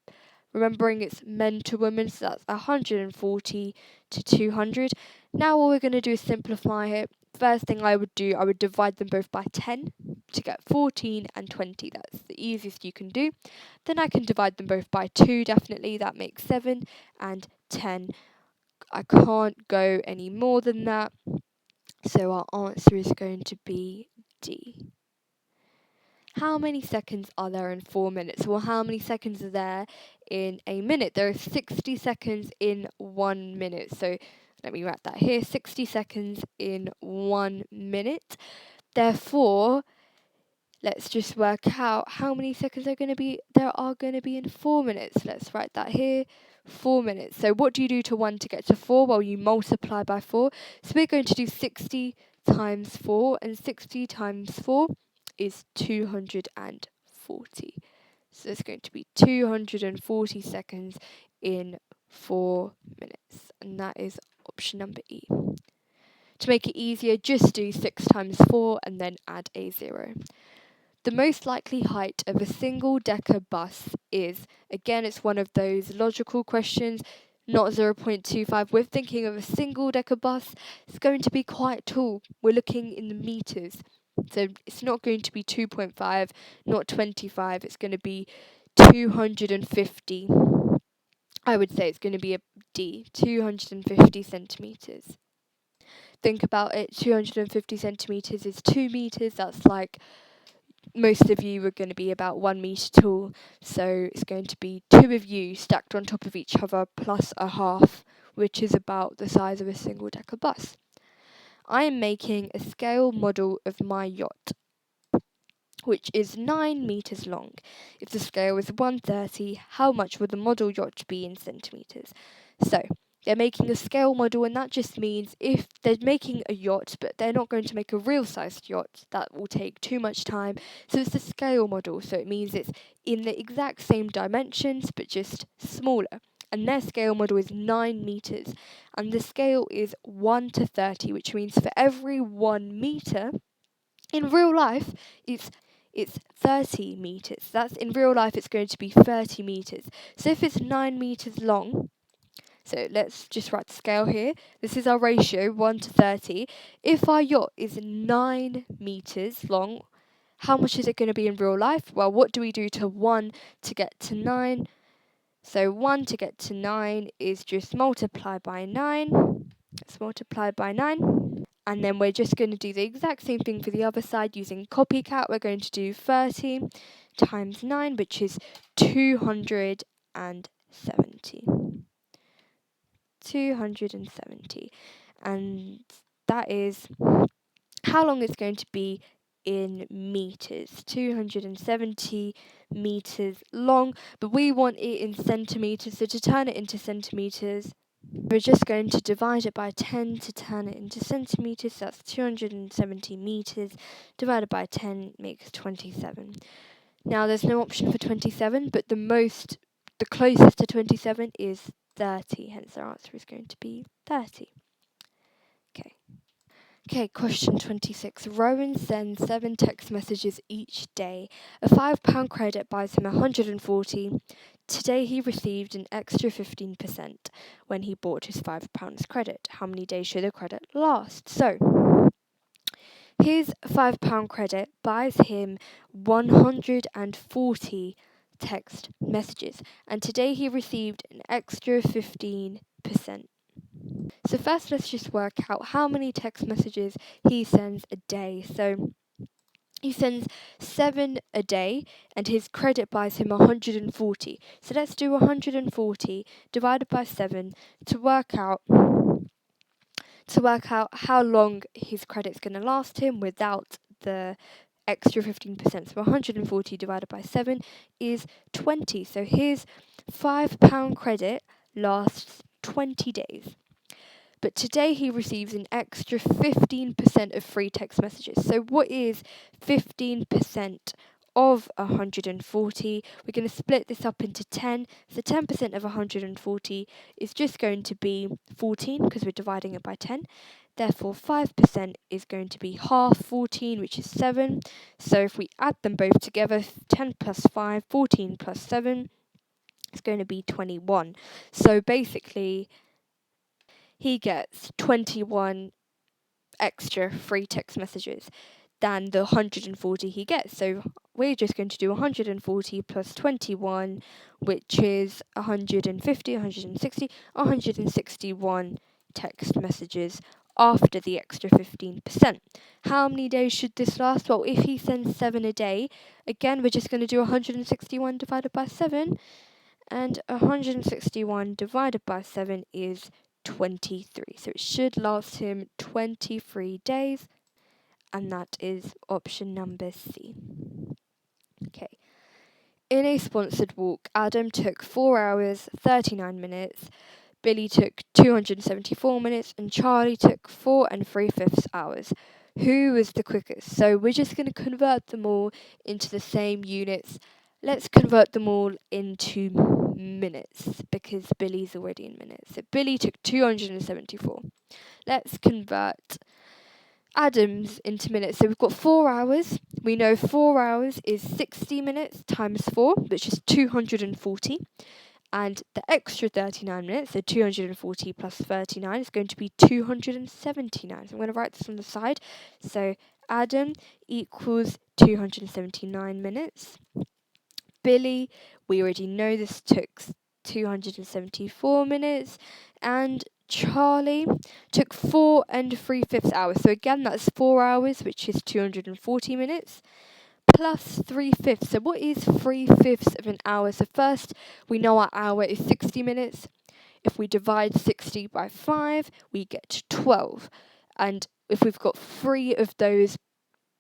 Remembering it's men to women, so that's 140 to 200. Now all we're going to do is simplify it. First thing I would do, I would divide them both by 10 to get 14 and 20. That's the easiest you can do. Then I can divide them both by 2, definitely. That makes 7 and 10. I can't go any more than that. So our answer is going to be D. How many seconds are there in 4 minutes? Well, how many seconds are there in a minute? There are 60 seconds in 1 minute. So let me write that here. 60 seconds in 1 minute. Therefore, let's just work out how many seconds there are going to be in 4 minutes. Let's write that here. 4 minutes. So what do you do to 1 to get to 4? Well, you multiply by 4. So we're going to do 60 times 4, and 60 times 4 is 240. So it's going to be 240 seconds in 4 minutes. And that is option number E. To make it easier, just do 6 times 4 and then add a 0. The most likely height of a single-decker bus is, again, it's one of those logical questions, not 0.25. We're thinking of a single-decker bus. It's going to be quite tall. We're looking in the meters. So it's not going to be 2.5, not 25. It's going to be 250. I would say it's going to be a D, 250 centimeters. Think about it, 250 centimeters is 2 meters. That's like most of you are going to be about 1 meter tall. So it's going to be 2 of you stacked on top of each other plus a half, which is about the size of a single-decker bus. I am making a scale model of my yacht, which is 9 meters long. If the scale is 130, how much would the model yacht be in centimeters? So they're making a scale model, and that just means if they're making a yacht, but they're not going to make a real-sized yacht, that will take too much time. So it's a scale model, so it means it's in the exact same dimensions, but just smaller. And their scale model is 9 meters, and the scale is 1 to 30, which means for every 1 meter, in real life, it's 30 meters. That's in real life, it's going to be 30 meters. So if it's 9 meters long, so let's just write the scale here. This is our ratio, 1 to 30. If our yacht is 9 meters long, how much is it going to be in real life? Well, what do we do to 1 to get to 9? So 1 to get to 9 is just multiply by 9. Let's multiply by 9. And then we're just going to do the exact same thing for the other side using copycat. We're going to do 30 times 9, which is 270. 270. And that is how long it's going to be in meters. 270 meters long, but we want it in centimeters. So to turn it into centimeters, we're just going to divide it by 10 to turn it into centimeters. So that's 270 meters divided by 10 makes 27. Now there's no option for 27, but the closest to 27 is 30, hence our answer is going to be 30. Okay, question 26. Rowan sends 7 text messages each day. A £5 credit buys him 140. Today he received an extra 15% when he bought his £5 credit. How many days should the credit last? So, his £5 credit buys him 140 text messages, and today he received an extra 15%. So first let's just work out how many text messages he sends a day. So He sends 7 a day and his credit buys him 140. So let's do 140 divided by 7 to work out how long his credit's going to last him without the extra 15%. So 140 divided by 7 is 20. So his £5 credit lasts 20 days. But today he receives an extra 15% of free text messages. So what is 15% of 140? We're going to split this up into 10. So 10% of 140 is just going to be 14 because we're dividing it by 10. Therefore 5% is going to be half 14, which is 7. So if we add them both together, 10 plus 5, 14 plus 7, it's going to be 21. So basically he gets 21 extra free text messages than the 140 he gets. So we're just going to do 140 plus 21, which is 150, 160, 161 text messages after the extra 15%. How many days should this last? Well, if he sends 7 a day, again, we're just going to do 161 divided by 7, and 161 divided by 7 is 23. So it should last him 23 days, and that is option number C. Okay. In a sponsored walk, Adam took 4 hours, 39 minutes, Billy took 274 minutes, and Charlie took 4 3/5 hours. Who was the quickest? So we're just going to convert them all into the same units. Let's convert them all into minutes because Billy's already in minutes. So Billy took 274. Let's convert Adam's into minutes. So we've got 4 hours. We know 4 hours is 60 minutes times 4, which is 240. And the extra 39 minutes, so 240 plus 39, is going to be 279. So I'm going to write this on the side. So Adam equals 279 minutes. Billy, we already know this took 274 minutes. And Charlie took 4 3/5 hours. So again, that's 4 hours, which is 240 minutes, plus 3/5. So what is 3/5 of an hour? So first, we know our hour is 60 minutes. If we divide 60 by 5, we get 12. And if we've got 3 of those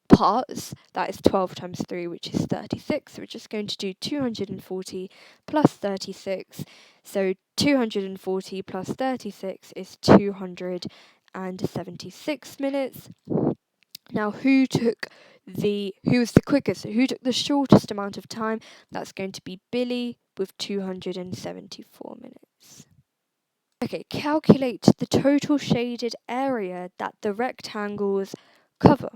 parts, that is 12 times 3, which is 36. So we're just going to do 240 plus 36. So 240 plus 36 is 276 minutes. Now, who was the quickest? So who took the shortest amount of time? That's going to be Billy with 274 minutes. Okay, calculate the total shaded area that the rectangles cover.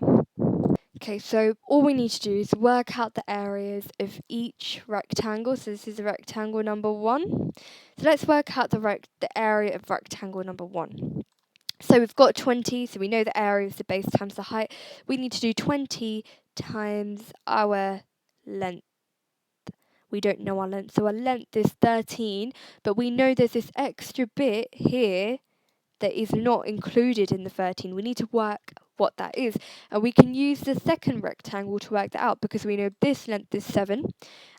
Okay, so all we need to do is work out the areas of each rectangle. So this is rectangle number 1. So let's work out the area of rectangle number 1. So we've got 20, so we know the area is the base times the height. We need to do 20 times our length. We don't know our length, so our length is 13, but we know there's this extra bit here that is not included in the 13. We need to work what that is, and we can use the second rectangle to work that out because we know this length is 7,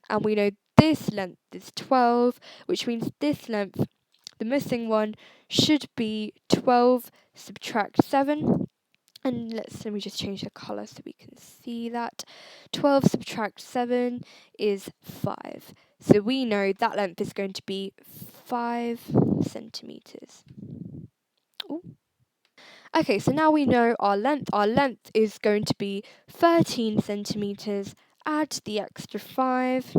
and we know this length is 12, which means this length, the missing one, should be 12 subtract 7. And let me just change the colour so we can see that. 12 subtract 7 is 5. So we know that length is going to be 5 centimetres. Ooh. Okay, so now we know our length. Our length is going to be 13 centimetres. Add the extra 5.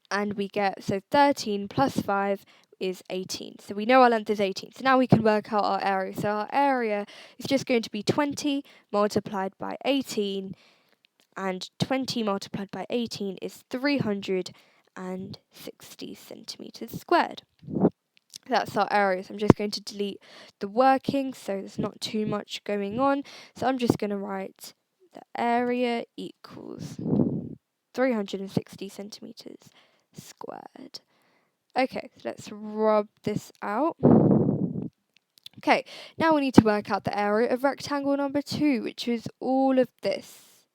And we get, so 13 plus 5 is 18. So we know our length is 18. So now we can work out our area. So our area is just going to be 20 multiplied by 18. And 20 multiplied by 18 is 360 centimetres squared. That's our area. So I'm just going to delete the working so there's not too much going on. So I'm just going to write the area equals 360 centimetres squared. Okay, so let's rub this out. Okay, now we need to work out the area of rectangle number 2, which is all of this.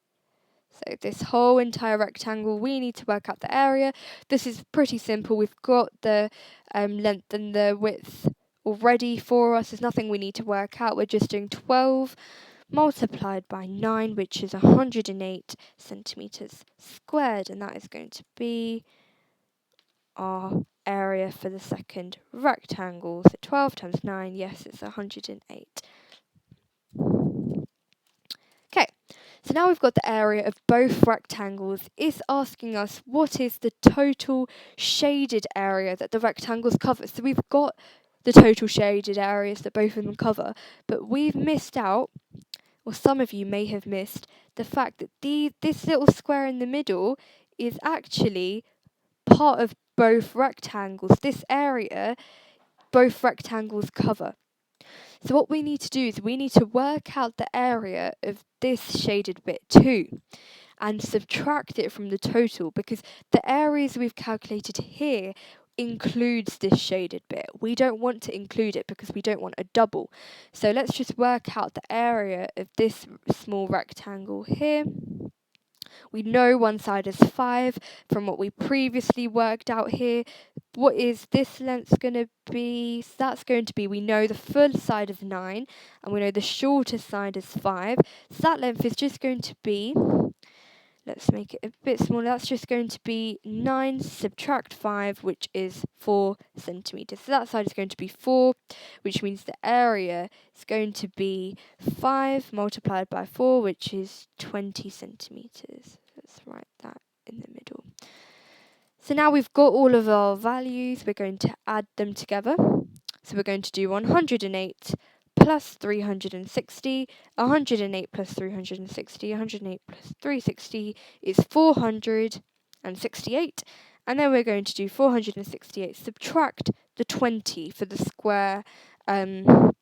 So this whole entire rectangle, we need to work out the area. This is pretty simple. We've got the length and the width already for us. There's nothing we need to work out. We're just doing 12 multiplied by 9, which is 108 centimeters squared, and that is going to be our area for the second rectangle. So 12 times 9, yes, it's 108. Okay, so now we've got the area of both rectangles. It's asking us what is the total shaded area that the rectangles cover. So we've got the total shaded areas that both of them cover, but we've missed out, or some of you may have missed, the fact that this little square in the middle is actually part of both rectangles. This area, both rectangles cover. So what we need to do is we need to work out the area of this shaded bit too and subtract it from the total, because the areas we've calculated here includes this shaded bit. We don't want to include it because we don't want a double. So let's just work out the area of this small rectangle here. We know one side is 5 from what we previously worked out here. What is this length going to be? So that's going to be, we know the full side is 9, and we know the shorter side is 5. So that length is just going to be, let's make it a bit smaller, that's just going to be 9 subtract 5, which is 4 centimetres. So that side is going to be 4, which means the area is going to be 5 multiplied by 4, which is 20 centimetres. Let's write that in the middle. So now we've got all of our values, we're going to add them together. So we're going to do 108 plus 360, 108 plus 360, 108 plus 360 is 468. And then we're going to do 468, subtract the 20 for the square in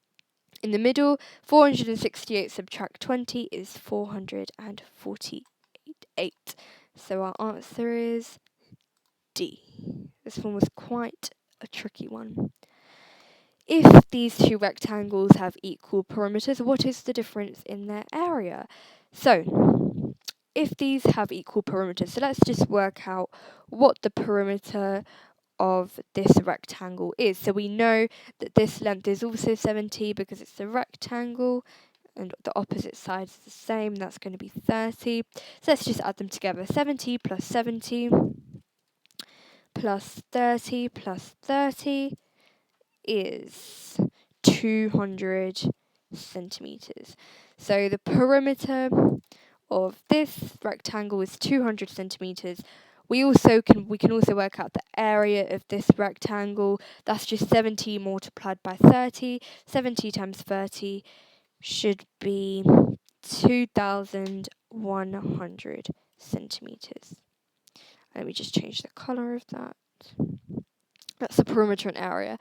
the middle. 468 subtract 20 is 448. So our answer is D. This one was quite a tricky one. If these two rectangles have equal perimeters, what is the difference in their area? So, if these have equal perimeters, so let's just work out what the perimeter of this rectangle is. So we know that this length is also 70 because it's a rectangle, and the opposite side is the same, that's going to be 30. So let's just add them together. 70 plus 70 plus 30 plus 30 is 200 centimeters. So the perimeter of this rectangle is 200 centimeters. We can also work out the area of this rectangle. That's just 70 multiplied by 30. 70 times 30 should be 2,100 centimeters. Let me just change the color of that. That's the perimeter and area.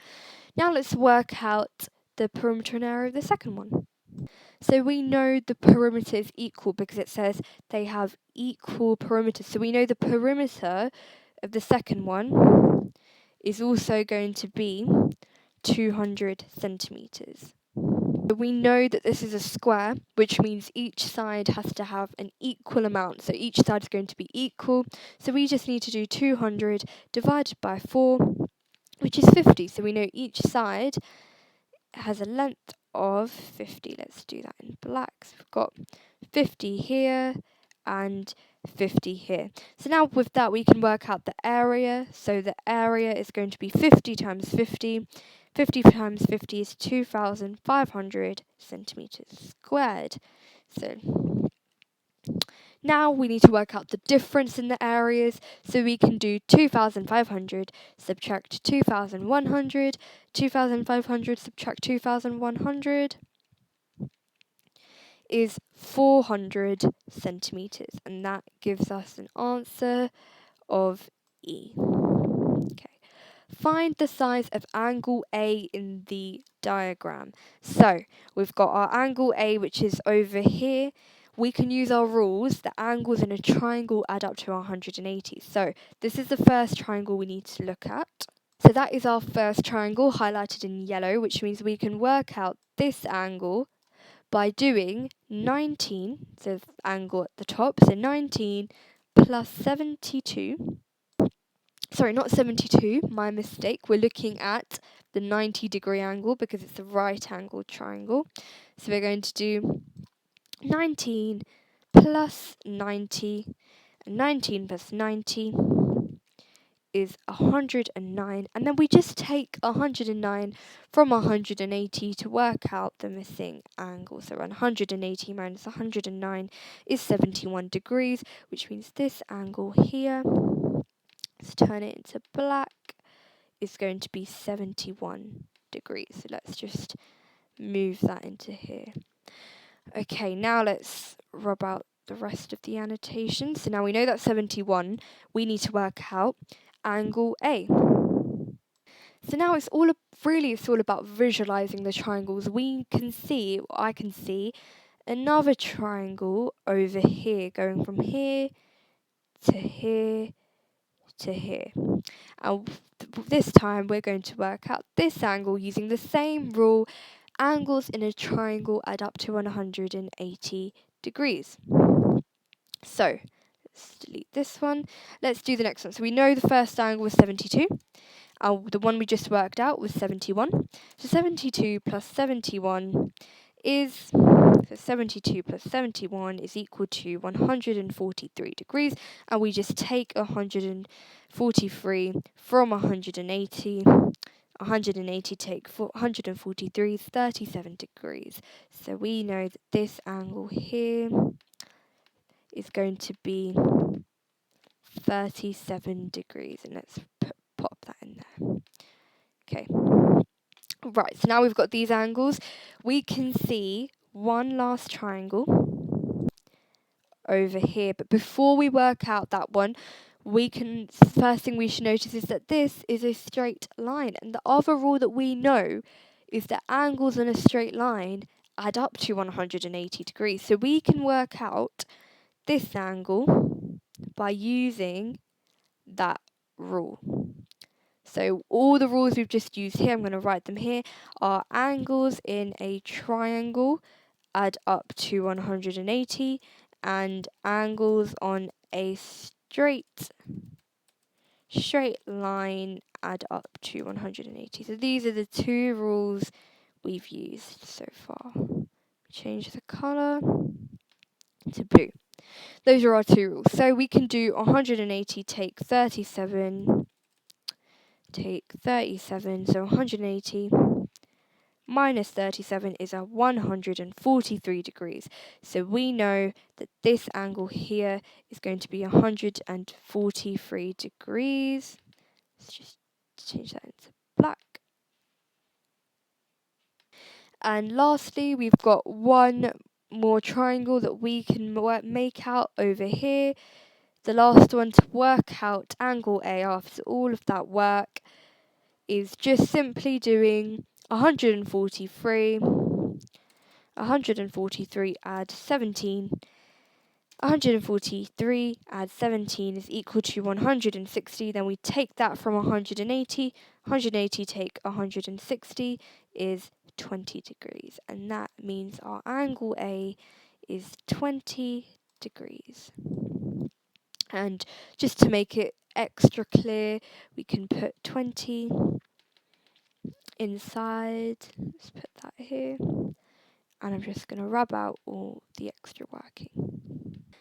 Now let's work out the perimeter and area of the second one. So we know the perimeter is equal because it says they have equal perimeters. So we know the perimeter of the second one is also going to be 200 centimeters. We know that this is a square, which means each side has to have an equal amount. So each side is going to be equal. So we just need to do 200 divided by 4, which is 50. So we know each side has a length of 50. Let's do that in black. So we've got 50 here and 50 here. So now with that we can work out the area. So the area is going to be 50 times 50. 50 times 50 is 2,500 centimeters squared. So now we need to work out the difference in the areas. So we can do 2,500 subtract 2,100. 2,500 subtract 2,100 is 400 centimeters, and that gives us an answer of E. Okay. Find the size of angle A in the diagram. So we've got our angle A, which is over here. We can use our rules. The angles in a triangle add up to 180. So this is the first triangle we need to look at. So that is our first triangle highlighted in yellow, which means we can work out this angle by doing 19, so the angle at the top, so 19 plus 72. Sorry, not 72, my mistake. We're looking at the 90-degree angle because it's a right-angled triangle. So we're going to do 19 plus 90, and 19 plus 90 is 109, and then we just take 109 from 180 to work out the missing angle. So 180 minus 109 is 71 degrees, which means this angle here, let's turn it into black, is going to be 71 degrees. So let's just move that into here. Okay, now let's rub out the rest of the annotation. So now we know that's 71. We need to work out angle A. So now it's all about visualizing the triangles. I can see another triangle over here going from here to here to here. And this time we're going to work out this angle using the same rule. Angles in a triangle add up to 180 degrees. So let's delete this one. Let's do the next one. So we know the first angle was 72. The one we just worked out was 71. So 72 plus 71 is, so 72 plus 71 is equal to 143 degrees, and we just take 143 from 180. 180 take 143 is 37 degrees. So we know that this angle here is going to be 37 degrees, and let's pop that in there. Okay. Right, so now we've got these angles. We can see one last triangle over here, but before we work out that one, first thing we should notice is that this is a straight line, and the other rule that we know is that angles on a straight line add up to 180 degrees. So we can work out this angle by using that rule. So all the rules we've just used here, I'm going to write them here, are angles in a triangle add up to 180, and angles on a straight line add up to 180. So these are the two rules we've used so far. Change the colour to blue. Those are our two rules. So we can do 180 take 37, so 180 minus 37 is 143 degrees. So we know that this angle here is going to be 143 degrees. Let's just change that into black. And lastly, we've got one more triangle that we can make out over here. The last one to work out angle A after all of that work is just simply doing 143 add 17. 143 add 17 is equal to 160. Then we take that from 180. 180 take 160 is 20 degrees. And that means our angle A is 20 degrees. And just to make it extra clear, we can put 20 inside. Let's put that here. And I'm just going to rub out all the extra working.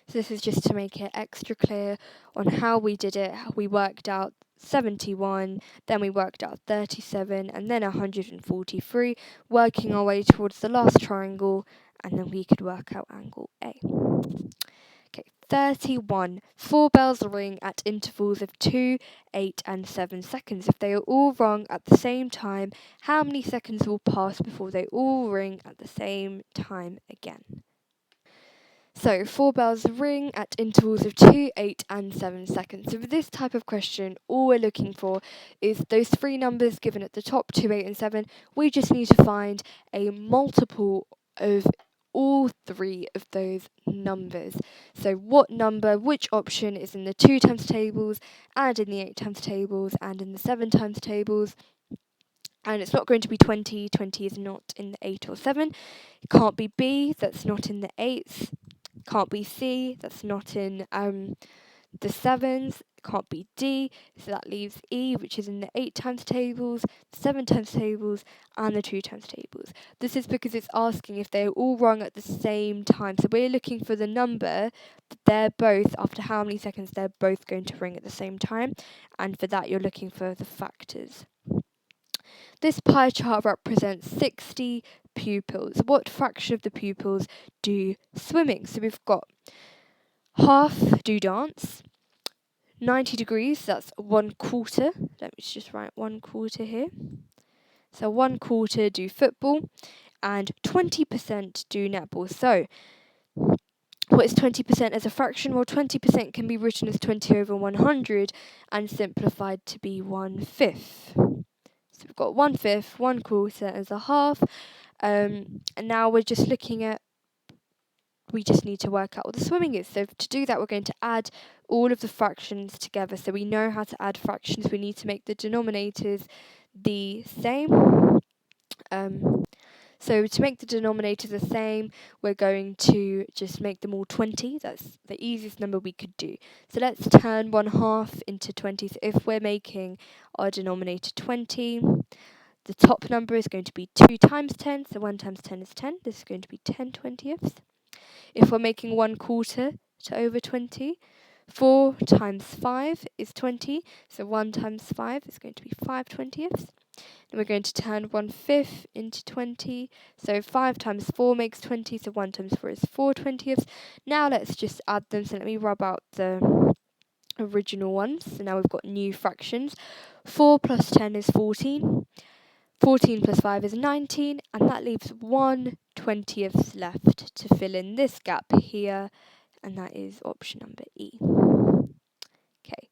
So this is just to make it extra clear on how we did it. We worked out 71, then we worked out 37, and then 143, working our way towards the last triangle, and then we could work out angle A. Okay, 31. 4 bells ring at intervals of 2, 8, and 7 seconds. If they are all rung at the same time, how many seconds will pass before they all ring at the same time again? So 4 bells ring at intervals of 2, 8, and 7 seconds. So for this type of question, all we're looking for is those three numbers given at the top, 2, 8, and 7. We just need to find a multiple of all three of those numbers. So which option is in the 2 times tables, and in the 8 times tables, and in the 7 times tables. And it's not going to be 20. 20 is not in the 8 or 7. It can't be B, that's not in the 8s. Can't be C, that's not in the 7s. Can't be D, so that leaves E, which is in the 8 times tables, 7 times tables, and the 2 times tables. This is because it's asking if they're all rung at the same time. So we're looking for the number that they're both, after how many seconds they're both going to ring at the same time. And for that, you're looking for the factors. This pie chart represents 60 pupils. What fraction of the pupils do swimming? So we've got half do dance, 90 degrees, that's 1/4. Let me just write 1/4 here. So 1/4 do football and 20% do netball. So what is 20% as a fraction? Well, 20% can be written as 20 over 100 and simplified to be 1/5. So we've got 1/5, 1/4 as a half. And now we're just looking at, we just need to work out what the swimming is. So to do that, we're going to add all of the fractions together. So we know how to add fractions. We need to make the denominators the same. So to make the denominators the same, we're going to just make them all 20. That's the easiest number we could do. So let's turn 1/2 into 20. So if we're making our denominator 20, the top number is going to be 2 times 10. So 1 times 10 is 10. This is going to be 10/20. If we're making 1/4 to over 20, 4 times 5 is 20. So 1 times 5 is going to be 5/20. And we're going to turn 1/5 into 20. So 5 times 4 makes 20. So 1 times 4 is 4/20. Now let's just add them. So let me rub out the original ones. So now we've got new fractions. 4 plus 10 is 14. 14 plus 5 is 19. And that leaves 1/20 left to fill in this gap here. And that is option number E. Okay.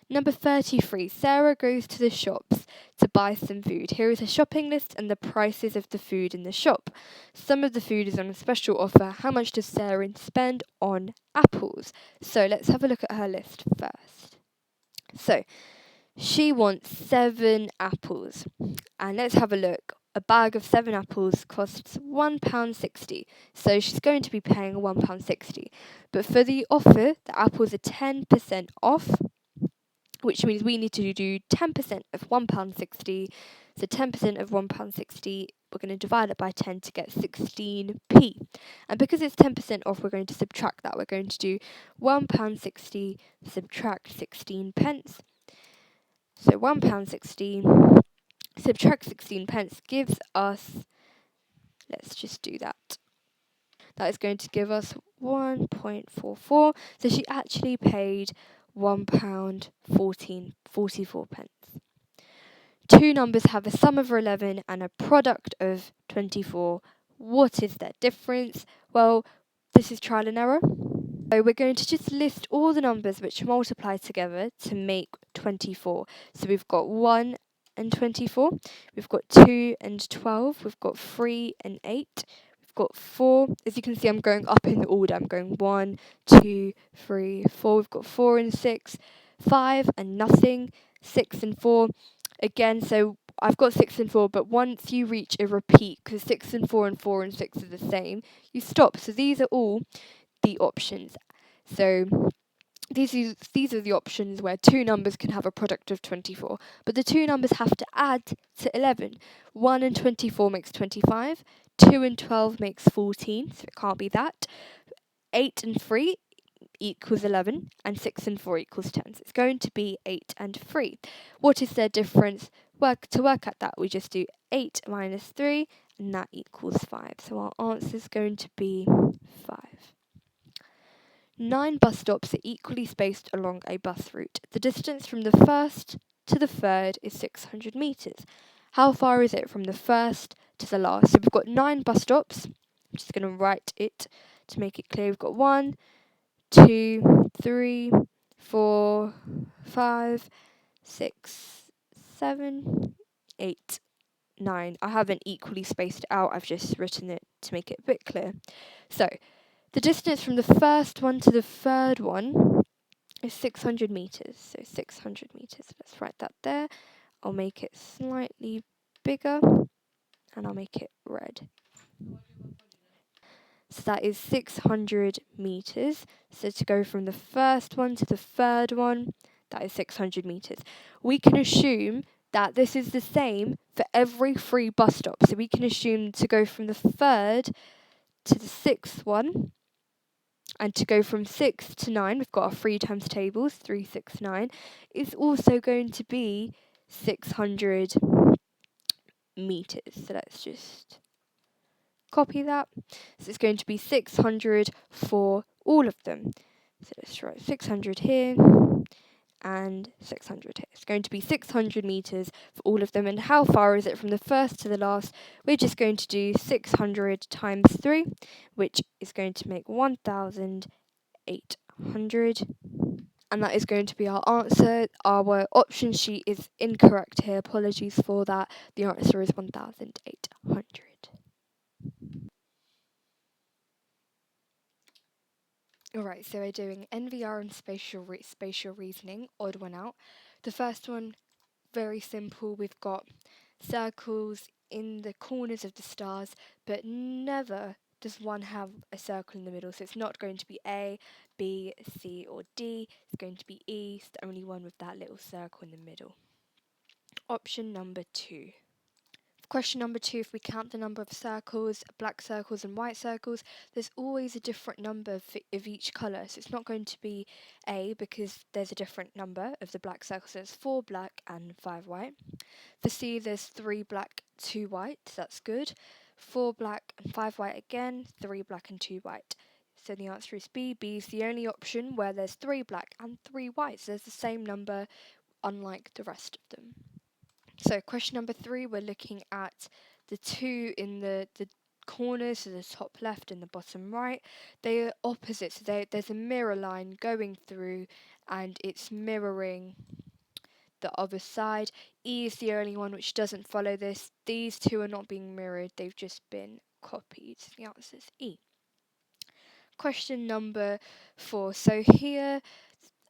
Number 33, Sarah goes to the shops to buy some food. Here is a shopping list and the prices of the food in the shop. Some of the food is on a special offer. How much does Sarah spend on apples? So let's have a look at her list first. So she wants 7 apples. And let's have a look. A bag of 7 apples costs £1.60. So she's going to be paying £1.60. But for the offer, the apples are 10% off, which means we need to do 10% of £1.60. So 10% of £1.60, we're going to divide it by 10 to get 16p. And because it's 10% off, we're going to subtract that. We're going to do £1.60 subtract 16 pence. So £1.60 subtract 16 pence gives us, let's just do that. That is going to give us 1.44. So she actually paid £1.44. Two numbers have a sum of 11 and a product of 24. What is their difference? Well, this is trial and error. So we're going to just list all the numbers which multiply together to make 24. So we've got 1 and 24. We've got 2 and 12. We've got 3 and 8. Got 4. As you can see, I'm going up in the order. I'm going 1, 2, 3, 4. We've got 4 and 6, 5 and nothing, 6 and 4. Again, so I've got 6 and 4, but once you reach a repeat, because 6 and 4 and 4 and 6 are the same, you stop. So these are all the options. So these are the options where two numbers can have a product of 24. But the two numbers have to add to 11. 1 and 24 makes 25. 2 and 12 makes 14, so it can't be that. 8 and 3 equals 11, and 6 and 4 equals 10. So it's going to be 8 and 3. What is their difference? To work at that, we just do 8 minus 3, and that equals 5. So our answer is going to be 5. 9 bus stops are equally spaced along a bus route. The distance from the first to the third is 600 metres. How far is it from the first to the last? So we've got 9 bus stops. I'm just going to write it to make it clear. We've got 1, 2, 3, 4, 5, 6, 7, 8, 9. I haven't equally spaced it out. I've just written it to make it a bit clear. So the distance from the first one to the third one is 600 metres. So 600 metres. Let's write that there. I'll make it slightly bigger, and I'll make it red. So that is 600 meters. So to go from the first one to the third one, that is 600 meters. We can assume that this is the same for every 3 bus stop. So we can assume to go from the third to the sixth one, and to go from 6 to 9, we've got our 3 times tables, 3, 6, 9, is also going to be 600 meters. So let's just copy that. So it's going to be 600 for all of them. So let's write 600 here and 600 here. It's going to be 600 meters for all of them. And how far is it from the first to the last? We're just going to do 600 times 3, which is going to make 1,800. And that is going to be our answer. Our option sheet is incorrect here. Apologies for that. The answer is 1,800. Alright, so we're doing NVR and spatial reasoning, odd one out. The first one, very simple. We've got circles in the corners of the stars, but never does one have a circle in the middle. So it's not going to be A, B, C, or D. It's going to be E. It's the only one with that little circle in the middle. Option number 2. Question number 2, if we count the number of circles, black circles and white circles, there's always a different number of each colour. So it's not going to be A because there's a different number of the black circles. So there's 4 black and 5 white. For C, there's 3 black, 2 white. So that's good. 4 black and 5 white again, 3 black and 2 white. So the answer is B. B is the only option where there's 3 black and 3 white. So there's the same number, unlike the rest of them. So question number 3, we're looking at the 2 in the corners, so the top left and the bottom right. They are opposite, so there's a mirror line going through and it's mirroring the other side. E is the only one which doesn't follow this. These 2 are not being mirrored, they've just been copied. The answer is E. Question number 4. So here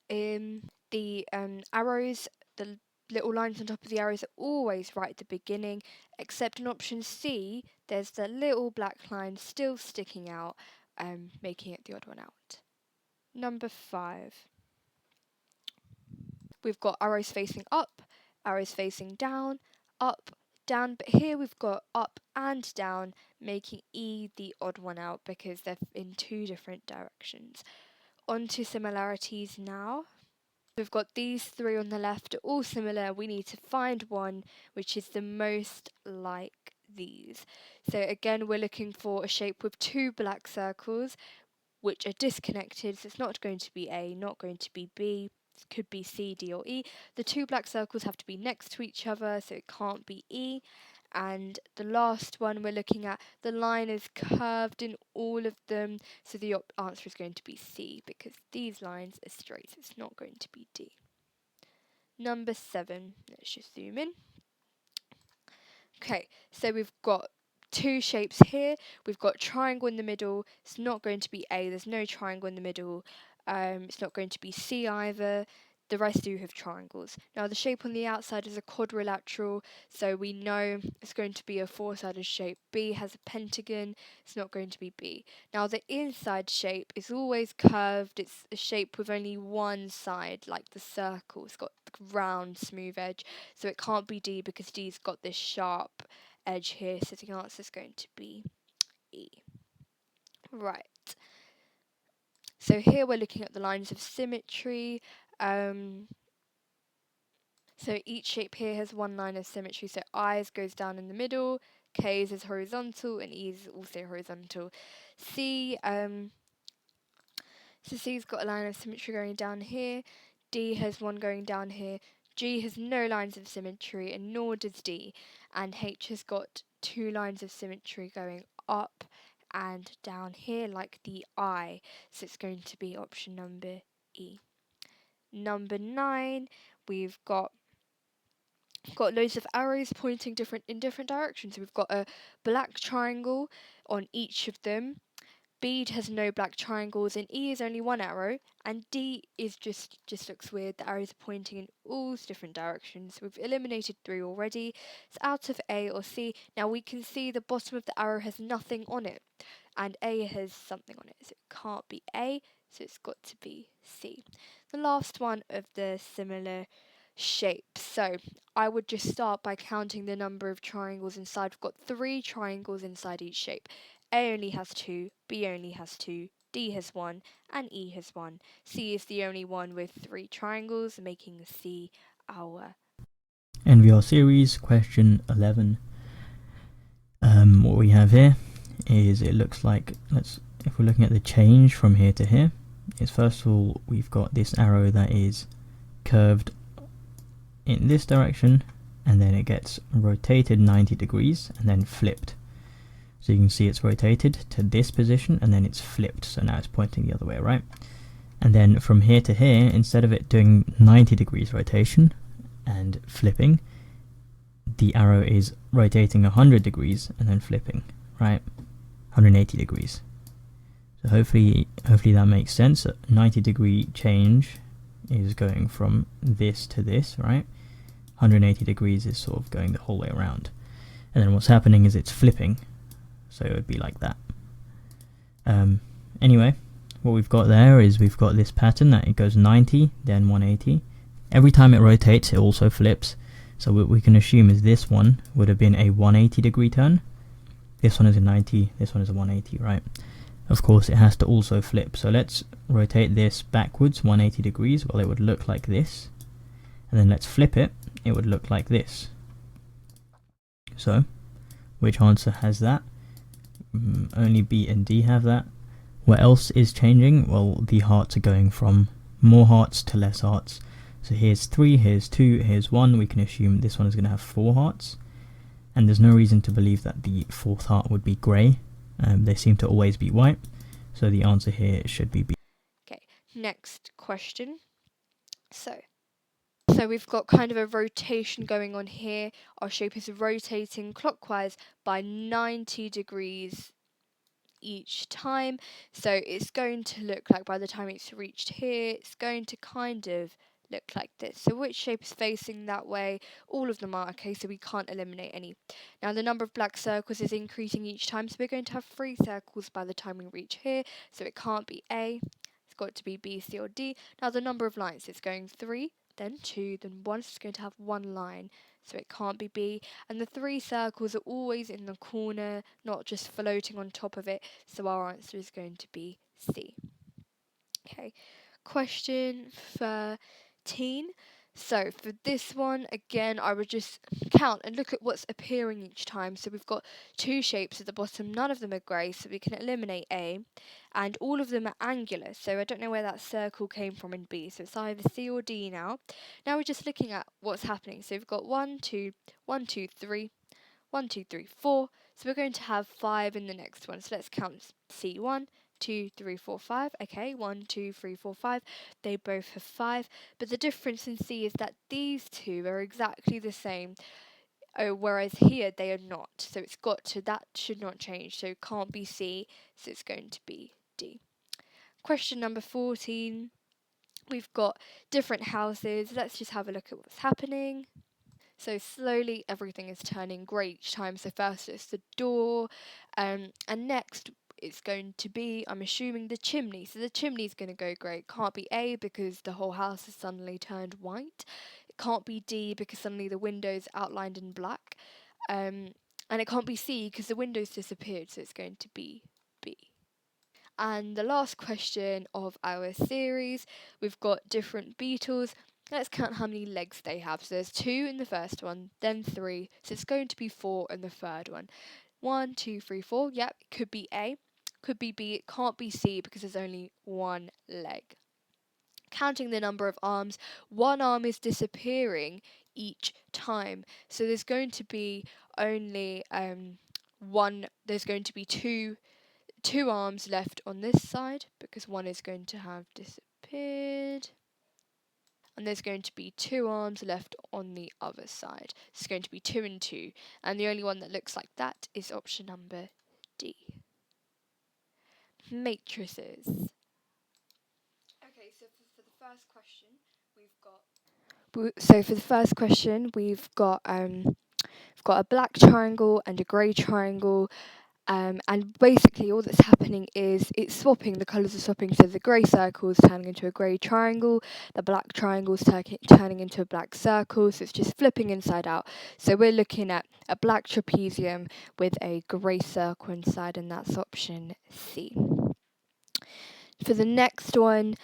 the arrows, the little lines on top of the arrows are always right at the beginning, except in option C, there's the little black line still sticking out, making it the odd one out. Number 5. We've got arrows facing up, arrows facing down, up, down, but here we've got up and down, making E the odd one out because they're in 2 different directions. On to similarities now. We've got these 3 on the left, all similar. We need to find one which is the most like these. So again, we're looking for a shape with 2 black circles which are disconnected. So it's not going to be A, not going to be B. It could be C, D, or E. The 2 black circles have to be next to each other, so it can't be E. And the last one we're looking at, the line is curved in all of them, so the answer is going to be C because these lines are straight, so it's not going to be D. Number 7, let's just zoom in. Okay, so we've got 2 shapes here. We've got triangle in the middle. It's not going to be A, there's no triangle in the middle. It's not going to be C either. The rest do have triangles. Now the shape on the outside is a quadrilateral, so we know it's going to be a 4-sided shape. B has a pentagon, it's not going to be B. Now the inside shape is always curved, it's a shape with only one side, like the circle. It's got the round, smooth edge, so it can't be D because D's got this sharp edge here, so the answer is going to be E. Right. So here we're looking at the lines of symmetry. So each shape here has one line of symmetry. So I's goes down in the middle, K's is horizontal, and E's also horizontal. C, so C's got a line of symmetry going down here. D has one going down here. G has no lines of symmetry, and nor does D. And H has got 2 lines of symmetry going up and down here, like the I. So it's going to be option number E. Number 9, we've got loads of arrows pointing in different directions. We've got a black triangle on each of them. speed has no black triangles, and E is only one arrow, and D is just looks weird. The arrows are pointing in all different directions. We've eliminated 3 already. It's out of A or C. Now we can see the bottom of the arrow has nothing on it, and A has something on it, so it can't be A, so it's got to be C. The last one of the similar shape. So I would just start by counting the number of triangles inside. We've got 3 triangles inside each shape. A only has 2, B only has 2, D has 1, and E has 1. C is the only one with 3 triangles, making C our NVR series, question 11. What we have here is, it looks like, if we're looking at the change from here to here, is first of all we've got this arrow that is curved in this direction, and then it gets rotated 90 degrees and then flipped. So you can see it's rotated to this position and then it's flipped, so now it's pointing the other way, right? And then from here to here, instead of it doing 90 degrees rotation and flipping, the arrow is rotating 100 degrees and then flipping, right? 180 degrees. So hopefully that makes sense. A 90 degree change is going from this to this, right? 180 degrees is sort of going the whole way around. And then what's happening is it's flipping. So it would be like that. Anyway, what we've got there is we've got this pattern that it goes 90, then 180. Every time it rotates, it also flips. So what we can assume is this one would have been a 180 degree turn. This one is a 90, this one is a 180, right? Of course, it has to also flip. So let's rotate this backwards 180 degrees. Well, it would look like this. And then let's flip it. It would look like this. So, which answer has that? Only B and D have that. What else is changing? Well, the hearts are going from more hearts to less hearts. So here's 3, here's 2, here's 1. We can assume this one is going to have 4 hearts. And there's no reason to believe that the 4th heart would be grey. They seem to always be white. So the answer here should be B. Okay, next question. So we've got kind of a rotation going on here. Our shape is rotating clockwise by 90 degrees each time. So it's going to look like, by the time it's reached here, it's going to kind of look like this. So which shape is facing that way? All of them are, okay, so we can't eliminate any. Now the number of black circles is increasing each time, so we're going to have 3 circles by the time we reach here, so it can't be A, it's got to be B, C or D. Now the number of lines, it's going 3, then 2, then 1, so it's going to have 1 line, so it can't be B. And the 3 circles are always in the corner, not just floating on top of it, so our answer is going to be C. Okay, question 13. So for this one, again, I would just count and look at what's appearing each time. So we've got 2 shapes at the bottom, none of them are grey, so we can eliminate A, and all of them are angular, so I don't know where that circle came from in B, so it's either C or D now. Now we're just looking at what's happening. So we've got 1, 2, 1, 2, 3, 1, 2, 3, 4. So we're going to have 5 in the next one. So let's count C1, 2, 3, 4, 5. Okay, 1, 2, 3, 4, 5. They both have 5. But the difference in C is that these two are exactly the same. Whereas here they are not. So it's got to, that should not change. So it can't be C. So it's going to be D. Question number 14. We've got different houses. Let's just have a look at what's happening. So slowly everything is turning grey each time. So first it's the door, and next it's going to be, I'm assuming, the chimney. So the chimney's going to go grey. It can't be A because the whole house has suddenly turned white. It can't be D because suddenly the window's outlined in black. And it can't be C because the window's disappeared. So it's going to be B. And the last question of our series, we've got different beetles. Let's count how many legs they have. So there's 2 in the first one, then 3. So it's going to be 4 in the third one. 1, 2, 3, 4. Yep, it could be A, could be B. It can't be C because there's only 1 leg. Counting the number of arms, 1 arm is disappearing each time. So there's going to be only there's going to be two arms left on this side because 1 is going to have disappeared. And there's going to be 2 arms left on the other side. It's going to be 2 and 2. And the only one that looks like that is option number D. matrices. Okay, so for the first question, we've got a black triangle and a grey triangle. And basically, all that's happening is it's swapping, the colours are swapping. So the grey circle is turning into a grey triangle, the black triangle is turning into a black circle. So it's just flipping inside out. So we're looking at a black trapezium with a grey circle inside, and that's option C. For the next one,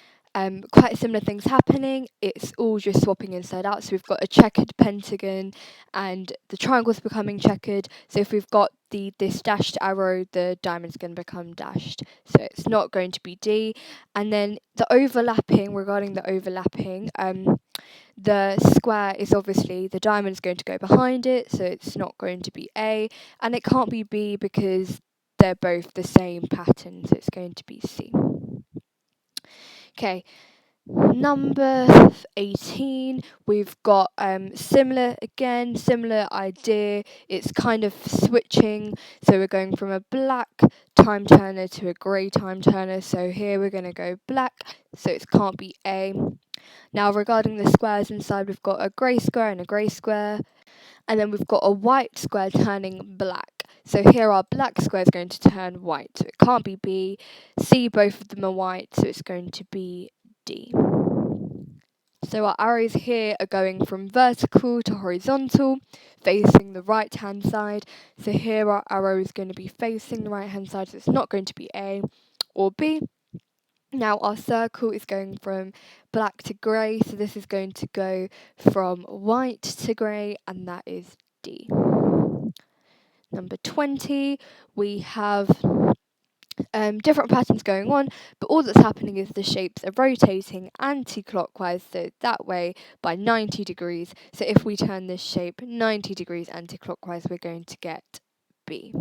quite similar things happening. It's all just swapping inside out. So we've got a checkered pentagon, and the triangle's becoming checkered. So if we've got this dashed arrow, the diamond's going to become dashed. So it's not going to be D. And then regarding the overlapping, the square is obviously the diamond's going to go behind it, so it's not going to be A, and it can't be B because they're both the same pattern, so it's going to be C. Okay, number 18, we've got similar idea. It's kind of switching, so we're going from a black time turner to a grey time turner. So here we're going to go black, so it can't be A. Now regarding the squares inside, we've got a grey square and a grey square, and then we've got a white square turning black. So here our black square is going to turn white, so it can't be B. C, both of them are white, so it's going to be D. So our arrows here are going from vertical to horizontal, facing the right hand side. So here our arrow is going to be facing the right hand side, so it's not going to be A or B. Now our circle is going from black to grey, so this is going to go from white to grey, and that is D. Number 20, we have different patterns going on, but all that's happening is the shapes are rotating anti-clockwise, so that way by 90 degrees. So if we turn this shape 90 degrees anti-clockwise, we're going to get B.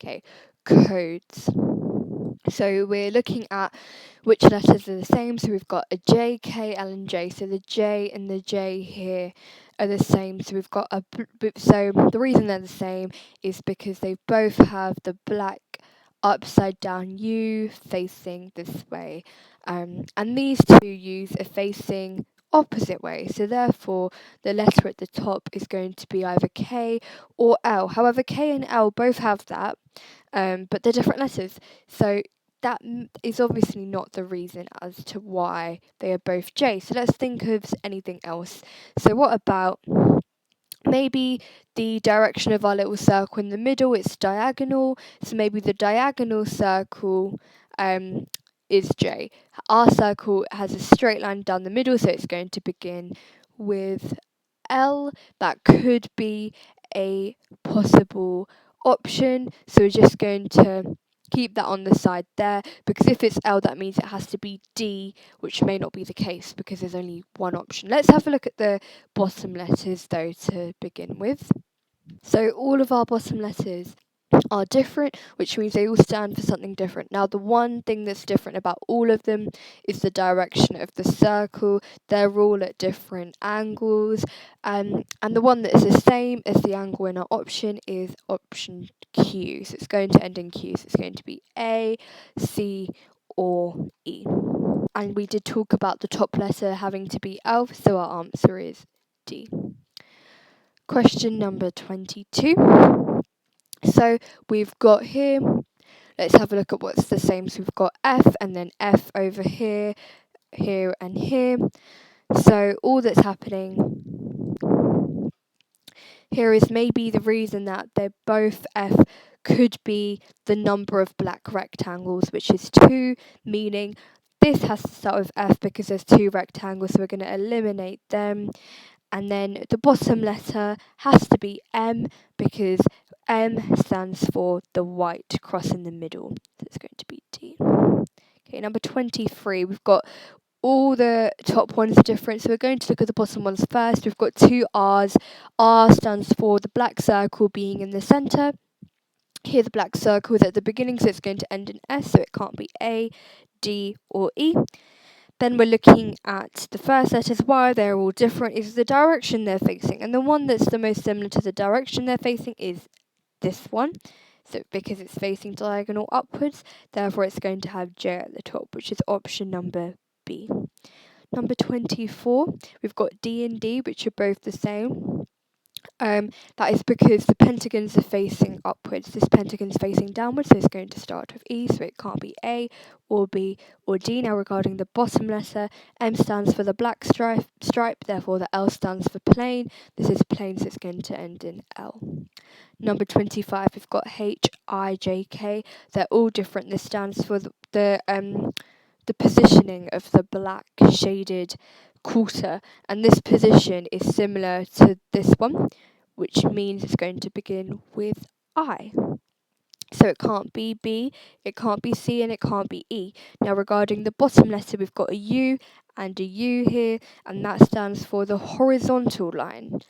Okay, codes. So we're looking at which letters are the same. So we've got a J, K, L, and J. So the J and the J here are the same. So we've got so the reason they're the same is because they both have the black upside down U facing this way, and these two U's are facing opposite way. So therefore, the letter at the top is going to be either K or L. However, K and L both have that, but they're different letters. So that is obviously not the reason as to why they are both J. So let's think of anything else. So what about maybe the direction of our little circle in the middle, it's diagonal. So maybe the diagonal circle is J. Our circle has a straight line down the middle, so it's going to begin with L. That could be a possible option. So we're just going to keep that on the side there, because if it's L, that means it has to be D, which may not be the case because there's only one option. Let's have a look at the bottom letters though to begin with. So all of our bottom letters are different, which means they all stand for something different. Now, the one thing that's different about all of them is the direction of the circle. They're all at different angles, and the one that is the same as the angle in our option is option Q. So it's going to end in Q, so it's going to be A, C, or E. And we did talk about the top letter having to be L, so our answer is D. Question number 22. So we've got here, let's have a look at what's the same. So we've got F and then F over here, here and here. So all that's happening here is maybe the reason that they're both F could be the number of black rectangles, which is 2, meaning this has to start with F because there's 2 rectangles, so we're going to eliminate them. And then the bottom letter has to be M because M stands for the white cross in the middle. So it's going to be D. Okay, number 23. We've got all the top ones are different, so we're going to look at the bottom ones first. We've got 2 R's. R stands for the black circle being in the centre. Here the black circle is at the beginning, so it's going to end in S, so it can't be A, D, or E. Then we're looking at the first letters. Why they're all different is the direction they're facing. And the one that's the most similar to the direction they're facing is this one. So because it's facing diagonal upwards, therefore it's going to have J at the top, which is option number B. Number 24, we've got D and D, which are both the same. That is because the pentagons are facing upwards. This pentagon's facing downwards, so it's going to start with E, so it can't be A or B or D. Now regarding the bottom letter, M stands for the black stripe, therefore the L stands for plain. This is plain, so it's going to end in L. Number 25, we've got H, I, J, K. They're all different. This stands for the positioning of the black shaded quarter, and this position is similar to this one, which means it's going to begin with I. So it can't be B, it can't be C, and it can't be E. Now regarding the bottom letter, we've got a U and a U here, and that stands for the horizontal line.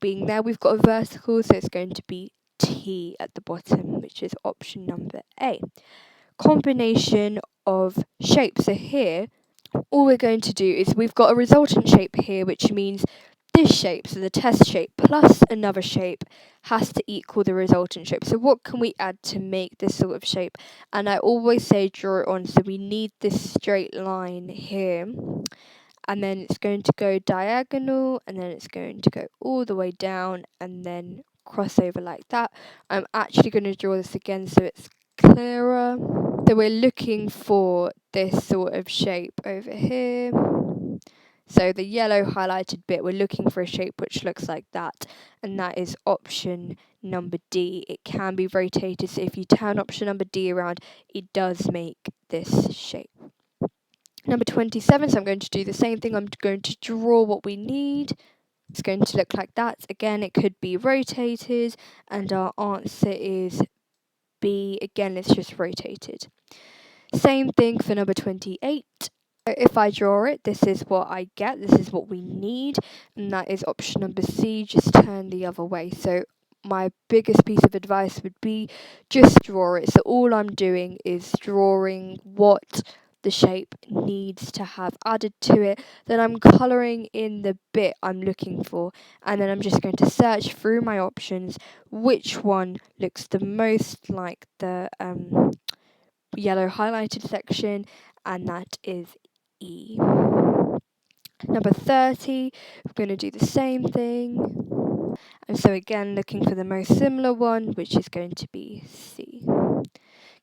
Being there, we've got a vertical, so it's going to be T at the bottom, which is option number A. Combination of shapes. So here, all we're going to do is we've got a resultant shape here, which means this shape, so the test shape plus another shape, has to equal the resultant shape. So what can we add to make this sort of shape? And I always say draw it on, so we need this straight line here. And then it's going to go diagonal, and then it's going to go all the way down, and then cross over like that. I'm actually going to draw this again so it's clearer. So we're looking for this sort of shape over here. So the yellow highlighted bit, we're looking for a shape which looks like that, and that is option number D. It can be rotated, so if you turn option number D around, it does make this shape. Number 27, so I'm going to do the same thing. I'm going to draw what we need. It's going to look like that. Again, it could be rotated, and our answer is B. Again, it's just rotated. Same thing for number 28. If I draw it, this is what I get. This is what we need, and that is option number C. Just turn the other way. So my biggest piece of advice would be just draw it. So all I'm doing is drawing what the shape needs to have added to it. Then I'm colouring in the bit I'm looking for, and then I'm just going to search through my options which one looks the most like the yellow highlighted section, and that is E. Number 30, we're going to do the same thing. And so again, looking for the most similar one, which is going to be C.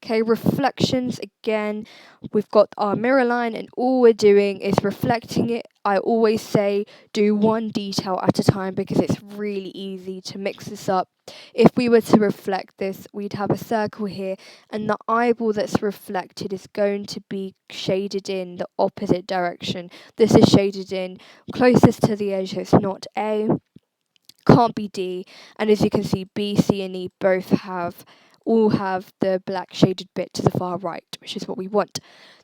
Okay, reflections, again, we've got our mirror line, and all we're doing is reflecting it. I always say do one detail at a time because it's really easy to mix this up. If we were to reflect this, we'd have a circle here, and the eyeball that's reflected is going to be shaded in the opposite direction. This is shaded in closest to the edge, so it's not A, can't be D, and as you can see, B, C, and E all have the black shaded bit to the far right, which is what we want.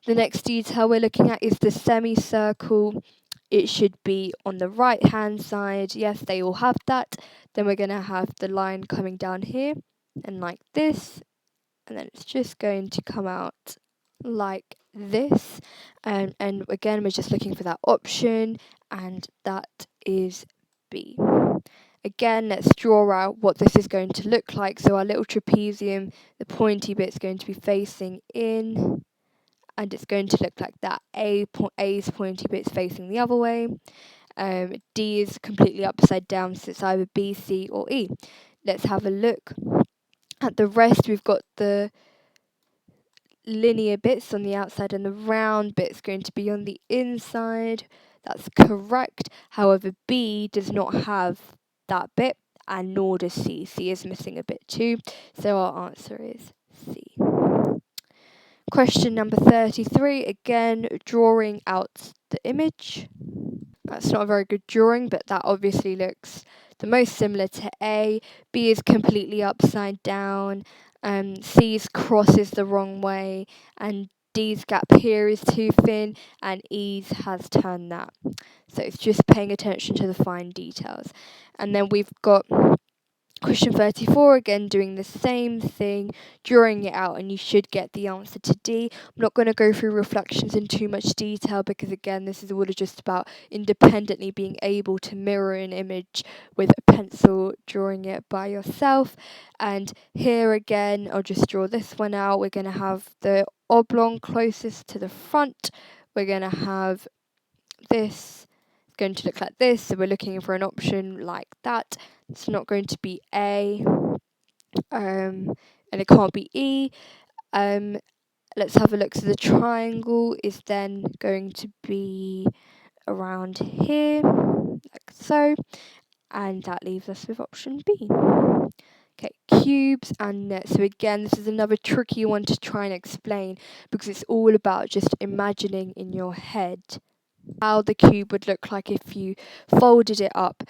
The next detail we're looking at is the semicircle. It should be on the right hand side. Yes, they all have that. Then we're going to have the line coming down here and like this, and then it's just going to come out like this. And again, we're just looking for that option, and that is B. Again, let's draw out what this is going to look like. So our little trapezium, the pointy bit is going to be facing in, and it's going to look like that. A's pointy bit is facing the other way. D is completely upside down, so it's either B, C, or E. Let's have a look at the rest. We've got the linear bits on the outside, and the round bit's going to be on the inside. That's correct. However, B does not have that bit, and nor does C. C is missing a bit too, so our answer is C. Question number 33, again, drawing out the image. That's not a very good drawing, but that obviously looks the most similar to A. B is completely upside down, C's cross is the wrong way, and D's gap here is too thin, and E's has turned that. So it's just paying attention to the fine details. And then we've got Question 34, again doing the same thing, drawing it out, and you should get the answer to D. I'm not going to go through reflections in too much detail because again this is all just about independently being able to mirror an image with a pencil, drawing it by yourself. And here again I'll just draw this one out. We're going to have the oblong closest to the front. We're going to have this going to look like this, so we're looking for an option like that. It's not going to be A, and it can't be E. Let's have a look. So the triangle is then going to be around here, like so, and that leaves us with option B. Okay, cubes and nets. So again, this is another tricky one to try and explain because it's all about just imagining in your head how the cube would look like if you folded it up.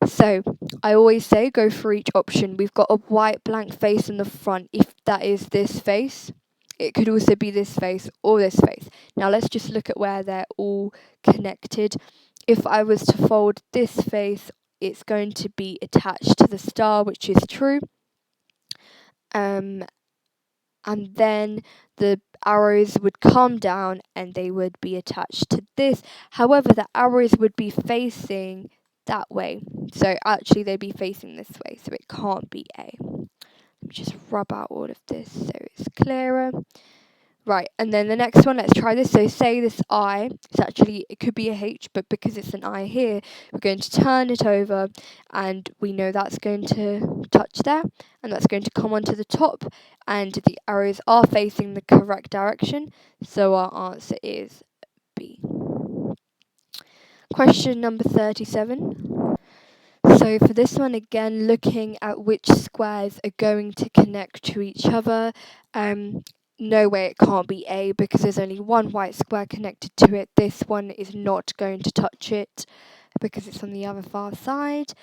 So I always say go for each option. We've got a white blank face in the front. If that is this face, it could also be this face or this face. Now let's just look at where they're all connected. If I was to fold this face, it's going to be attached to the star, which is true. And then the arrows would come down and they would be attached to this. However, the arrows would be facing that way. So actually they'd be facing this way, so it can't be A. Let me just rub out all of this so it's clearer. Right, and then the next one, let's try this. So say this I, it's actually, it could be a H, but because it's an I here, we're going to turn it over and we know that's going to touch there and that's going to come onto the top and the arrows are facing the correct direction. So our answer is B. Question number 37. So for this one, again, looking at which squares are going to connect to each other. No way it can't be A because there's only one white square connected to it. This one is not going to touch it because it's on the other far side.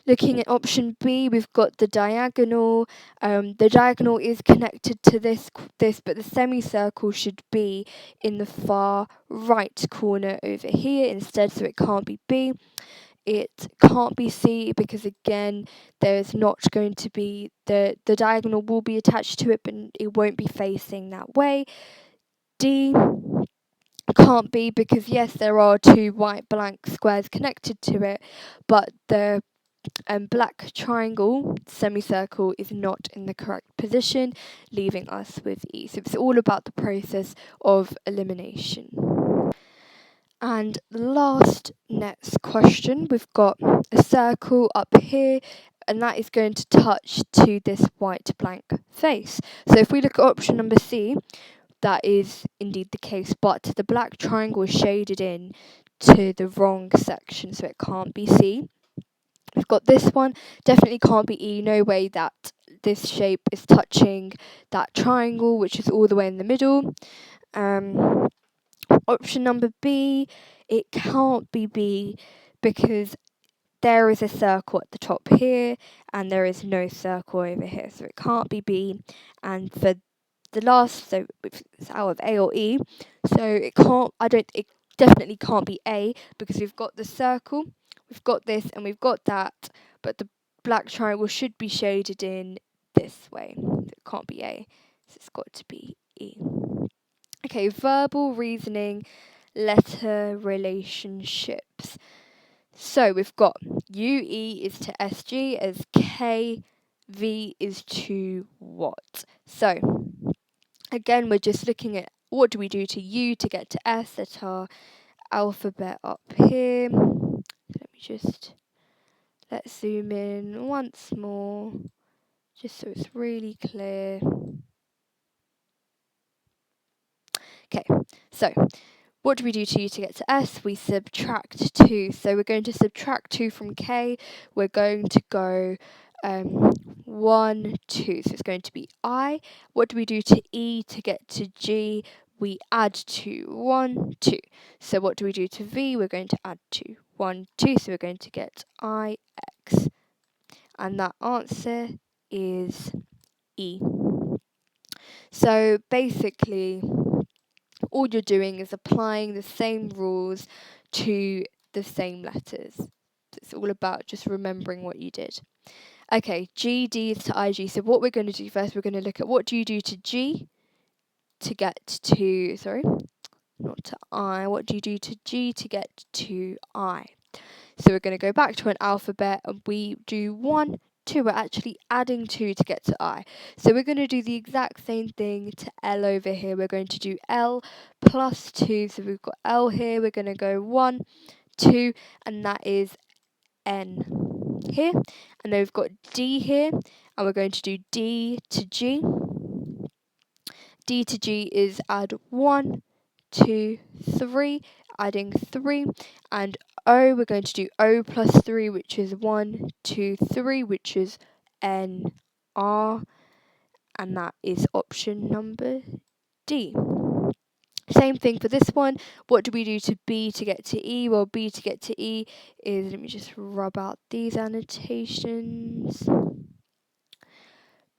Looking at option B, we've got the diagonal. The diagonal is connected to this, but the semicircle should be in the far right corner over here instead, so it can't be B. It can't be C because again, there's not going to be, the diagonal will be attached to it, but it won't be facing that way. D can't be because yes, there are two white blank squares connected to it, but the black triangle semicircle is not in the correct position, leaving us with E. So it's all about the process of elimination. And the last next question, we've got a circle up here and that is going to touch to this white blank face. So if we look at option number C, that is indeed the case, but the black triangle is shaded in to the wrong section, so it can't be C. We've got this one, definitely can't be E, no way that this shape is touching that triangle, which is all the way in the middle. Option number B, it can't be B because there is a circle at the top here and there is no circle over here, so it can't be B. And for the last, so it's out of A or E, so it definitely can't be A because we've got the circle, we've got this and we've got that, but the black triangle should be shaded in this way, so it can't be A, so it's got to be E. Okay, verbal reasoning, letter relationships. So we've got UE is to SG as K, V is to what? So again, we're just looking at what do we do to U to get to S at our alphabet up here. Let's zoom in once more, just so it's really clear. Okay, so what do we do to U to get to S? We subtract 2. So we're going to subtract 2 from K. We're going to go 1, 2. So it's going to be I. What do we do to E to get to G? We add 2. 1, 2. So what do we do to V? We're going to add 2. 1, 2. So we're going to get IX. And that answer is E. So basically, all you're doing is applying the same rules to the same letters. It's all about just remembering what you did. Okay, GD to IG. So what we're going to do first, we're going to look at what do you do to G to get to, sorry, not to I. What do you do to G to get to I? So we're going to go back to an alphabet and we do 1, 2. We're actually adding 2 to get to I. So we're going to do the exact same thing to L over here. We're going to do L plus 2. So we've got L here. We're going to go 1, 2, and that is N here. And then we've got D here, and we're going to do D to G. D to G is add 1, 2, 3, adding 3, and O, we're going to do O plus 3, which is 1, 2, 3, which is N, R, and that is option number D. Same thing for this one. What do we do to B to get to E? Well, B to get to E is, let me just rub out these annotations.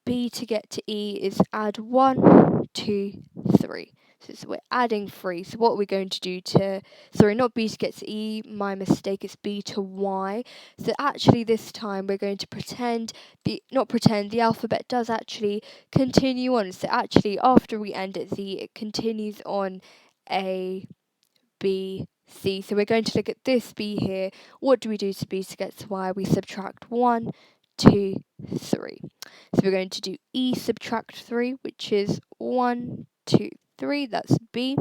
B to get to E is add 1, 2, 3. So we're adding 3. So what are we going to do to, sorry, not B to get to E, my mistake, it's B to Y. So actually this time we're going to pretend, the alphabet does actually continue on. So actually after we end at Z, it continues on A, B, C. So we're going to look at this B here. What do we do to B to get to Y? We subtract 1, 2, 3. So we're going to do E subtract 3, which is 1, 2, 3. That's B.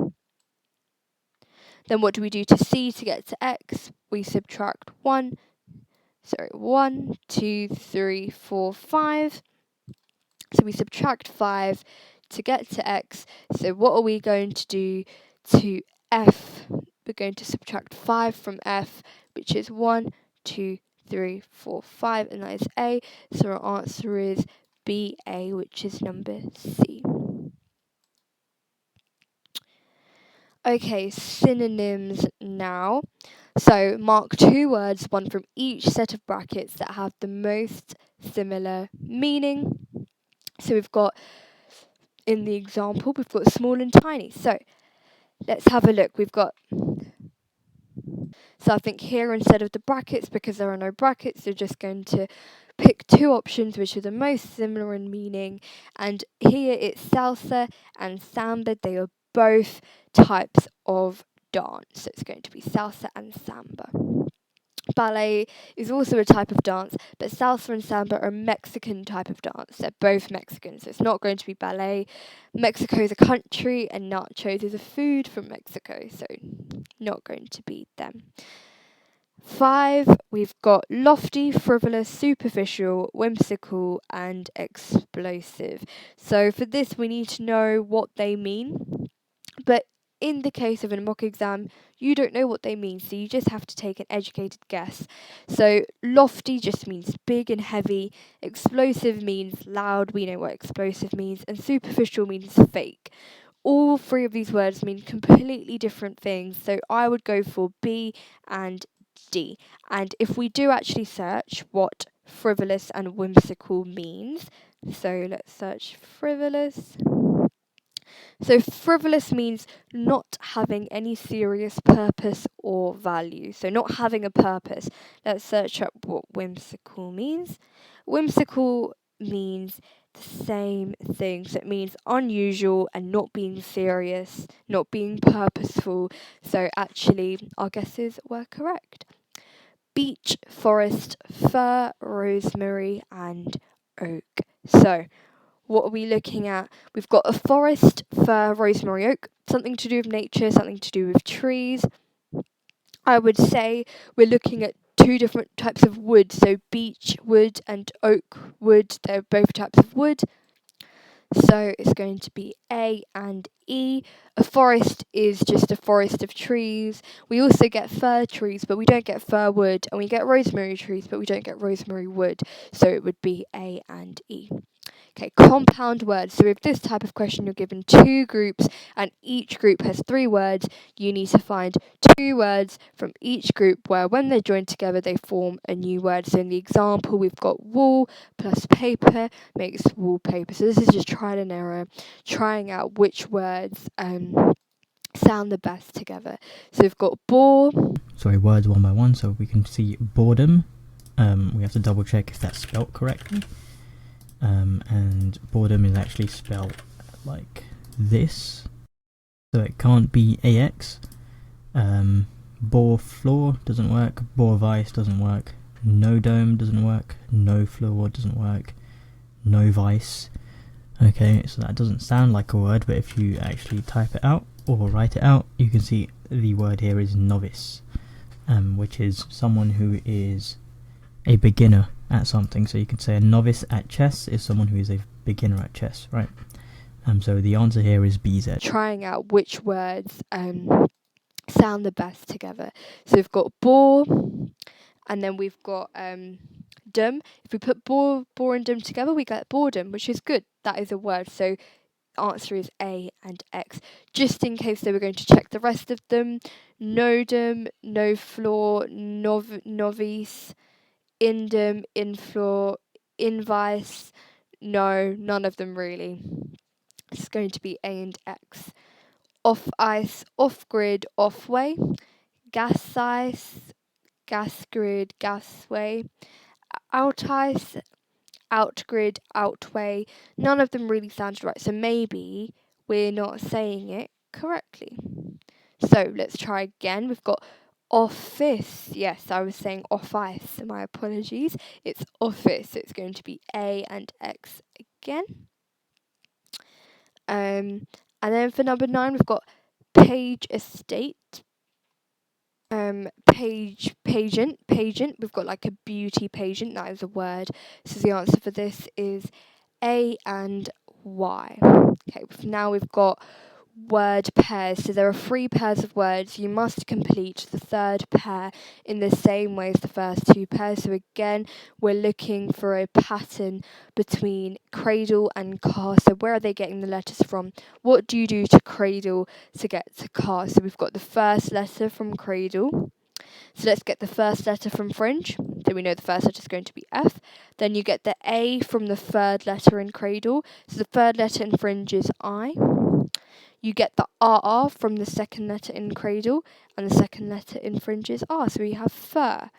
Then what do we do to C to get to X? We subtract 1, 2, 3, 4, 5. So we subtract 5 to get to X. So what are we going to do to F? We're going to subtract 5 from F, which is 1, 2, 3, 4, 5, and that is A. So our answer is BA, which is number C. Okay, synonyms now. So mark 2 words, one from each set of brackets that have the most similar meaning. So we've got, in the example, we've got small and tiny. So let's have a look. We've got, so I think here instead of the brackets, because there are no brackets, you're just going to pick 2 options which are the most similar in meaning. And here it's salsa and samba. They are both types of dance. So it's going to be salsa and samba. Ballet is also a type of dance, but salsa and samba are a Mexican type of dance. They're both Mexican, so it's not going to be ballet. Mexico is a country, and nachos is a food from Mexico, so not going to be them. 5, we've got lofty, frivolous, superficial, whimsical, and explosive. So for this, we need to know what they mean, but in the case of a mock exam, you don't know what they mean, so you just have to take an educated guess. So lofty just means big and heavy, explosive means loud, we know what explosive means, and superficial means fake. All 3 of these words mean completely different things, so I would go for B and D. And if we do actually search what frivolous and whimsical means, so let's search frivolous. So frivolous means not having any serious purpose or value. So not having a purpose. Let's search up what whimsical means. Whimsical means the same thing. So it means unusual and not being serious, not being purposeful. So actually our guesses were correct. Beech, forest, fir, rosemary and oak. So what are we looking at? We've got a forest, fir, rosemary, oak, something to do with nature, something to do with trees. I would say we're looking at 2 different types of wood, so beech wood and oak wood, they're both types of wood. So it's going to be A and E. A forest is just a forest of trees. We also get fir trees, but we don't get fir wood, and we get rosemary trees, but we don't get rosemary wood. So it would be A and E. Okay, compound words. So with this type of question, you're given 2 groups, and each group has 3 words. You need to find 2 words from each group where when they're joined together, they form a new word. So in the example, we've got wool plus paper makes wallpaper. So this is just trial and error, trying out which words sound the best together. So we've got bore. Sorry, words one by one, so we can see boredom. We have to double check if that's spelt correctly. And boredom is actually spelt like this, so it can't be AX. Bore floor doesn't work, bore vice doesn't work, no dome doesn't work, no floor doesn't work, no vice. Okay, so that doesn't sound like a word, but if you actually type it out or write it out, you can see the word here is novice, which is someone who is a beginner at something. So you could say a novice at chess is someone who is a beginner at chess, right? So the answer here is BZ. Trying out which words sound the best together. So we've got bore, and then we've got dum. If we put bore and dum together, we get boredom, which is good. That is a word. So answer is A and X. Just in case they were going to check the rest of them: nodum, no floor, novice, indum, infloor, invice. No, none of them really. It's going to be A and X. Off ice, off grid, off way. Gas ice, gas grid, gas way. Out ice, out grid, out way. None of them really sounded right, so maybe we're not saying it correctly. So let's try again. We've got office. Yes, I was saying off ice, so my apologies. It's office, so it's going to be A and X again. And then for number 9, we've got page estate. Pageant. We've got like a beauty pageant. That is a word. So the answer for this is A and Y. Okay, now we've got word pairs. So there are 3 pairs of words. You must complete the third pair in the same way as the first 2 pairs. So again, we're looking for a pattern between cradle and car. So where are they getting the letters from? What do you do to cradle to get to car? So we've got the first letter from cradle. So let's get the first letter from fringe. So we know the first letter is going to be F. Then you get the A from the third letter in cradle. So the third letter in fringe is I. You get the RR from the second letter in cradle, and the second letter in fringe is R. So we have fur.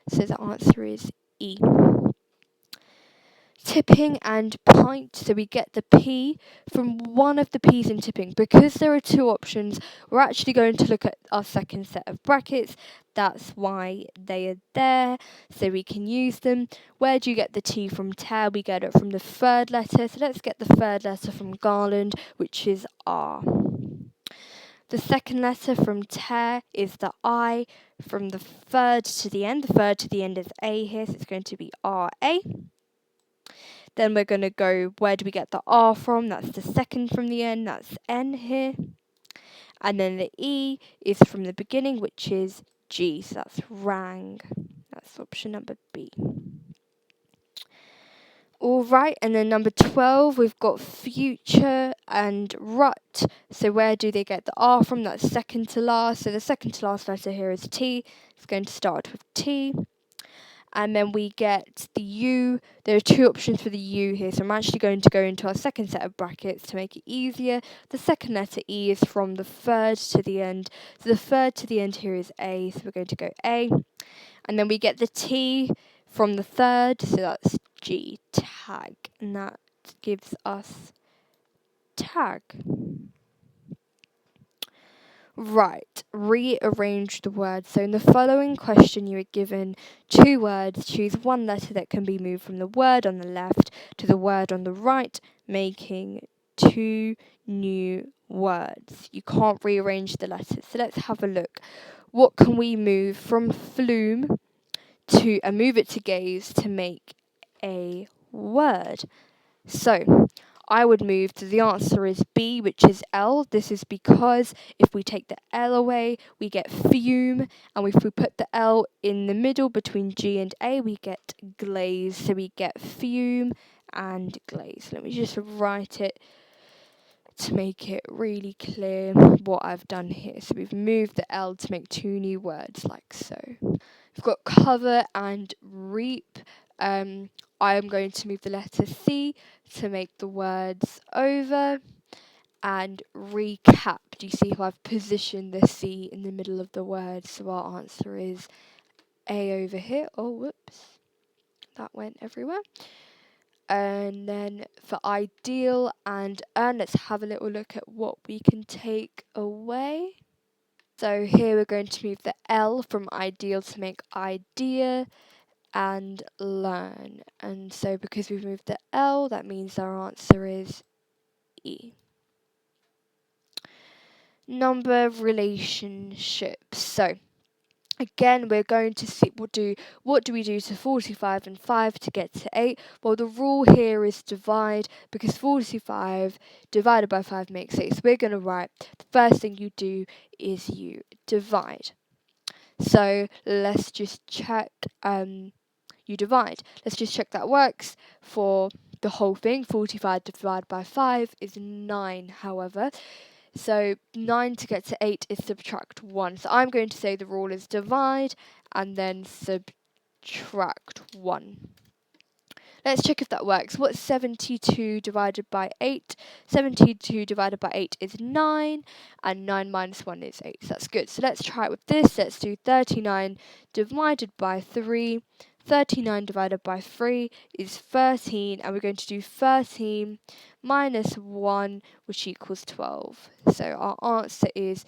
So the answer is E. Tipping and pint. So we get the P from one of the P's in tipping. Because there are 2 options, we're actually going to look at our second set of brackets. That's why they are there, so we can use them. Where do you get the T from tear? We get it from the third letter. So let's get the third letter from garland, which is R. The second letter from tear is the I. From the third to the end is A here, so it's going to be RA. Then we're going to go, where do we get the R from? That's the second from the end, that's N here. And then the E is from the beginning, which is G, so that's rang. That's option number B. Alright, and then number 12, we've got future and rut. So where do they get the R from? That's second to last. So the second to last letter here is T. It's going to start with T. And then we get the U. There are 2 options for the U here, so I'm actually going to go into our second set of brackets to make it easier. The second letter E is from the third to the end. So the third to the end here is A, so we're going to go A. And then we get the T from the third, so that's G, tag. And that gives us tag. Right, rearrange the words. So in the following question, you are given 2 words. Choose one letter that can be moved from the word on the left to the word on the right, making 2 new words. You can't rearrange the letters. So let's have a look. What can we move from flume to move it to gaze to make a word? So I would move to the answer is B, which is L. This is because if we take the L away, we get fume, and if we put the L in the middle between G and A, we get glaze. So we get fume and glaze. Let me just write it to make it really clear what I've done here. So we've moved the L to make 2 new words, like so. We've got cover and reap. I am going to move the letter C to make the words over, and recap do you see how I've positioned the C in the middle of the word? So our answer is A over here. Oh, whoops. That went everywhere. And then for ideal and earn, let's have a little look at what we can take away. So here we're going to move the L from ideal to make idea and learn. And so because we've moved the L, that means our answer is E. Number relationships. So again, we're going to see what do we do to 45 and 5 to get to 8? Well, the rule here is divide, because 45 divided by 5 makes 8. So we're going to write, the first thing you do is you divide. So let's just check, you divide. Let's just check that works for the whole thing. 45 divided by 5 is 9, however. So 9 to get to 8 is subtract 1. So I'm going to say the rule is divide and then subtract 1. Let's check if that works. What's 72 divided by 8? 72 divided by 8 is 9, and 9 minus 1 is 8. So that's good. So let's try it with this. Let's do 39 divided by 3. 39 divided by 3 is 13, and we're going to do 13 minus 1, which equals 12. So our answer is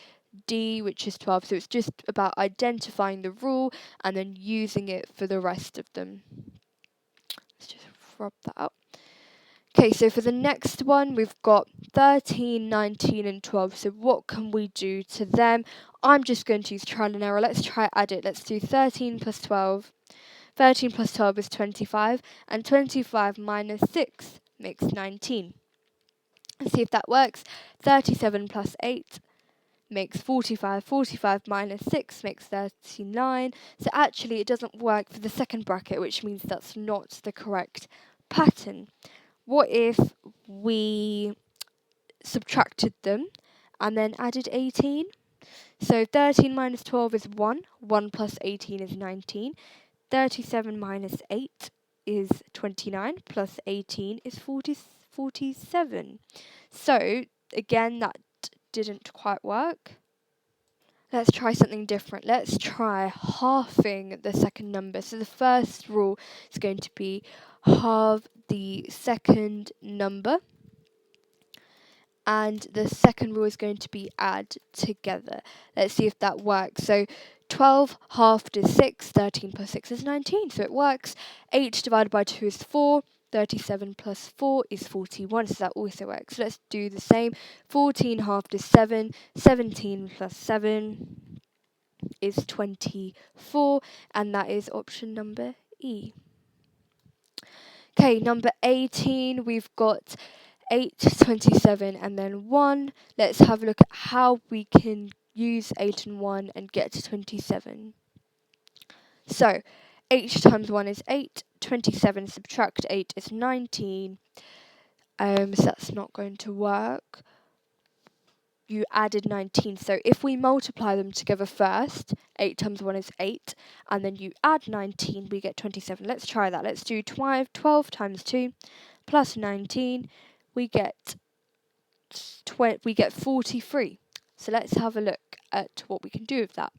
D, which is 12. So it's just about identifying the rule and then using it for the rest of them. Let's just rub that out. Okay, so for the next one, we've got 13, 19, and 12. So what can we do to them? I'm just going to use trial and error. Let's try add it. Let's do 13 plus 12. 13 plus 12 is 25, and 25 minus 6 makes 19. Let's see if that works. 37 plus 8 makes 45. 45 minus 6 makes 39. So actually it doesn't work for the second bracket, which means that's not the correct pattern. What if we subtracted them and then added 18? So 13 minus 12 is 1. 1 plus 18 is 19. 37 minus 8 is 29, plus 18 is 47. So, again, that didn't quite work. Let's try something different. Let's try halving the second number. So the first rule is going to be halve the second number. And the second rule is going to be add together. Let's see if that works. So 12 halved is 6, 13 plus 6 is 19, so it works. 8 divided by 2 is 4, 37 plus 4 is 41, so that also works. So let's do the same. 14 halved is 7, 17 plus 7 is 24, and that is option number E. Okay, number 18, we've got 8, 27, and then 1. Let's have a look at how we can use 8 and 1 and get to 27. So 8 times 1 is 8, 27 subtract 8 is 19, so that's not going to work. You added 19, so if we multiply them together first, 8 times 1 is 8, and then you add 19, we get 27. Let's try that. Let's do 12 times 2 plus 19, we get 43. So let's have a look at what we can do with that.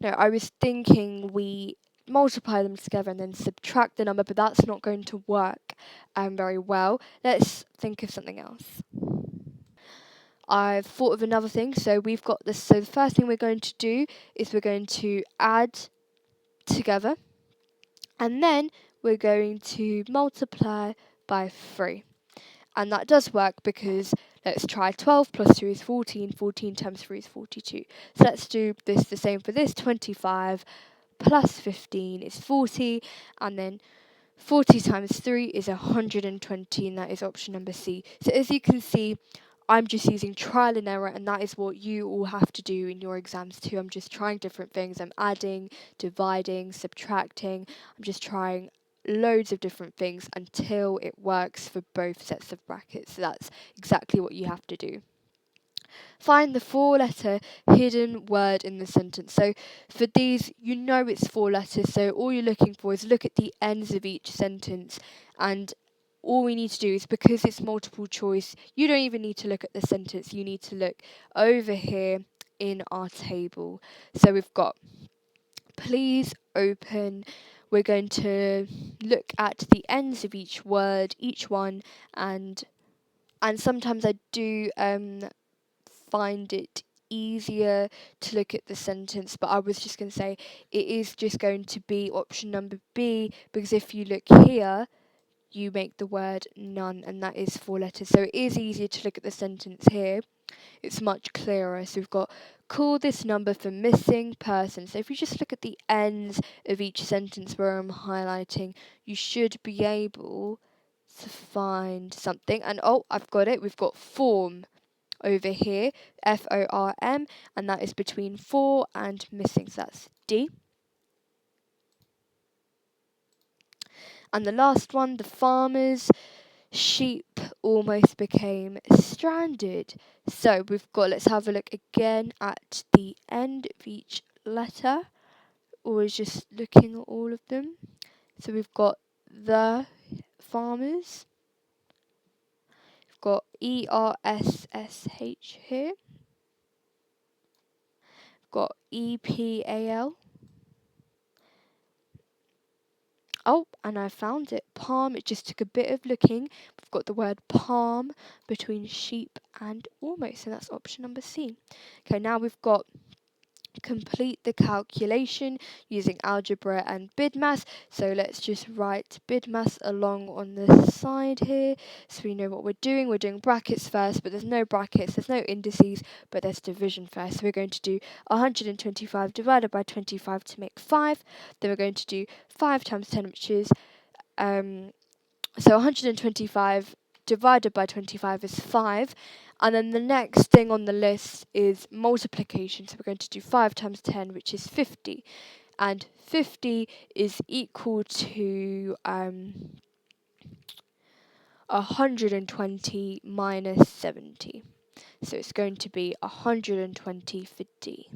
No, I was thinking we multiply them together and then subtract the number, but that's not going to work very well. Let's think of something else. I've thought of another thing. So we've got this. So the first thing we're going to do is we're going to add together, and then we're going to multiply by 3. And that does work because let's try 12 plus 2 is 14, 14 times 3 is 42. So let's do this the same for this. 25 plus 15 is 40, and then 40 times 3 is 120, and that is option number C. So as you can see, I'm just using trial and error, and that is what you all have to do in your exams too. I'm just trying different things. I'm adding, dividing, subtracting. I'm just trying loads of different things until it works for both sets of brackets. So that's exactly what you have to do. Find the 4-letter hidden word in the sentence. So for these, you know it's 4 letters, so all you're looking for is look at the ends of each sentence and all we need to do is, because it's multiple choice, you don't even need to look at the sentence, you need to look over here in our table. So we've got please open. We're going to look at the ends of each word, each one, and sometimes I do find it easier to look at the sentence, but I was just going to say it is just going to be option number B, because if you look here, you make the word none, and that is 4 letters. So it is easier to look at the sentence here. It's much clearer. So we've got call this number for missing person. So if you just look at the ends of each sentence where I'm highlighting, you should be able to find something. And oh, I've got it. We've got form over here, FORM, and that is between 4 and missing. So that's D. And the last one, the farmers, sheep almost became stranded. So we've got, let's have a look again at the end of each letter. Always just looking at all of them. So we've got the farmers. We've got ERSSH here. We've got EPAL. Oh, and I found it. Palm. It just took a bit of looking. We've got the word palm between sheep and almost, and that's option number C. Okay, now we've got complete the calculation using algebra and BIDMAS. So let's just write BIDMAS along on the side here so we know what we're doing. We're doing brackets first, but there's no brackets, there's no indices, but there's division first. So we're going to do 125 divided by 25 to make 5. Then we're going to do 5 times 10, which is so 125 divided by 25 is 5. And then the next thing on the list is multiplication. So we're going to do 5 times 10, which is 50. And 50 is equal to 120 minus 70. So it's going to be 120 for D.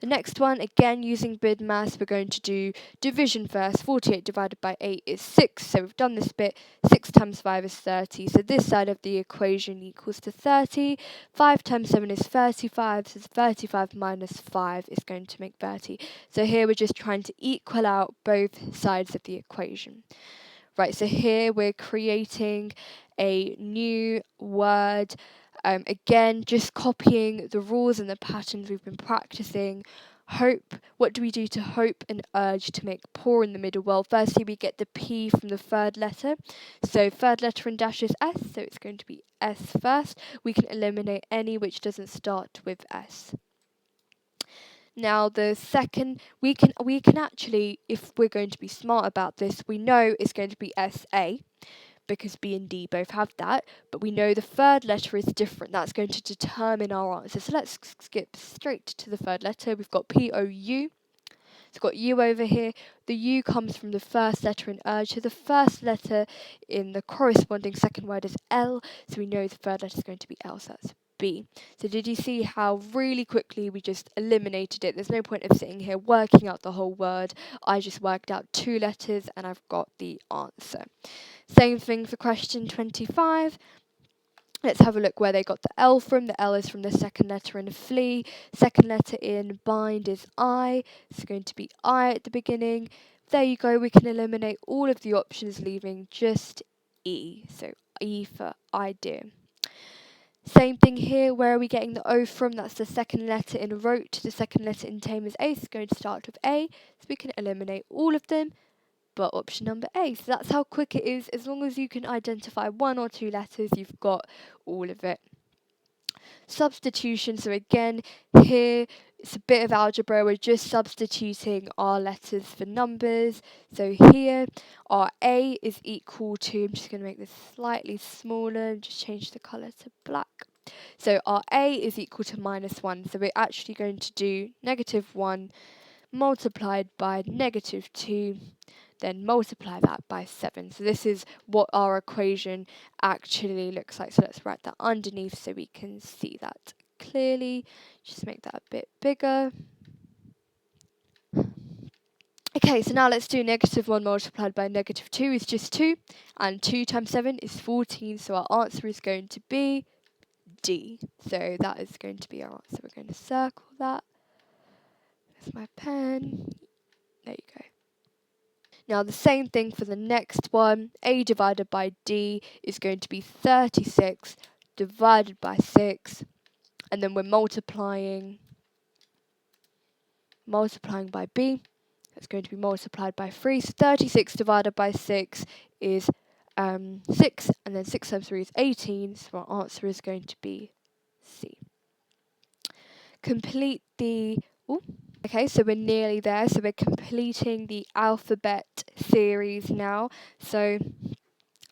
The next one, again using BIDMAS, we're going to do division first. 48 divided by 8 is 6. So we've done this bit. 6 times 5 is 30. So this side of the equation equals to 30. 5 times 7 is 35. So 35 minus 5 is going to make 30. So here we're just trying to equal out both sides of the equation. Right, so here we're creating a new word. Again, just copying the rules and the patterns we've been practicing. Hope. What do we do to hope and urge to make poor in the middle? Well, firstly, we get the P from the third letter. So third letter in dash is S, so it's going to be S first. We can eliminate any which doesn't start with S. Now the second, we can actually, if we're going to be smart about this, we know it's going to be SA, because B and D both have that, but we know the third letter is different. That's going to determine our answer. So let's skip straight to the third letter. We've got POU. It's got U over here. The U comes from the first letter in urge. So the first letter in the corresponding second word is L. So we know the third letter is going to be L. So that's B. So did you see how really quickly we just eliminated it? There's no point of sitting here working out the whole word. I just worked out 2 letters and I've got the answer. Same thing for question 25. Let's have a look where they got the L from. The L is from the second letter in flee. Second letter in bind is I. It's going to be I at the beginning. There you go. We can eliminate all of the options, leaving just E. So E for idea. Same thing here. Where are we getting the O from? That's the second letter in wrote. The second letter in tame is A. So it's going to start with A. So we can eliminate all of them, but option number A. So that's how quick it is. As long as you can identify 1 or 2 letters, you've got all of it. Substitution. So again, here it's a bit of algebra. We're just substituting our letters for numbers. So here our A is equal to, I'm just going to make this slightly smaller and just change the colour to black. So our A is equal to -1. So we're actually going to do -1 multiplied by -2, then multiply that by 7. So this is what our equation actually looks like. So let's write that underneath so we can see that clearly. Just make that a bit bigger. Okay, so now let's do -1 multiplied by -2 is just 2, and 2 times 7 is 14, so our answer is going to be D. So that is going to be our answer. We're going to circle that. There's my pen. There you go. Now the same thing for the next one. A divided by D is going to be 36 divided by 6, and then we're multiplying by B. That's going to be multiplied by 3. So 36 divided by 6 is 6, and then 6 times 3 is 18, so our answer is going to be C. Complete the... Ooh. Okay, so we're nearly there. So we're completing the alphabet series now. So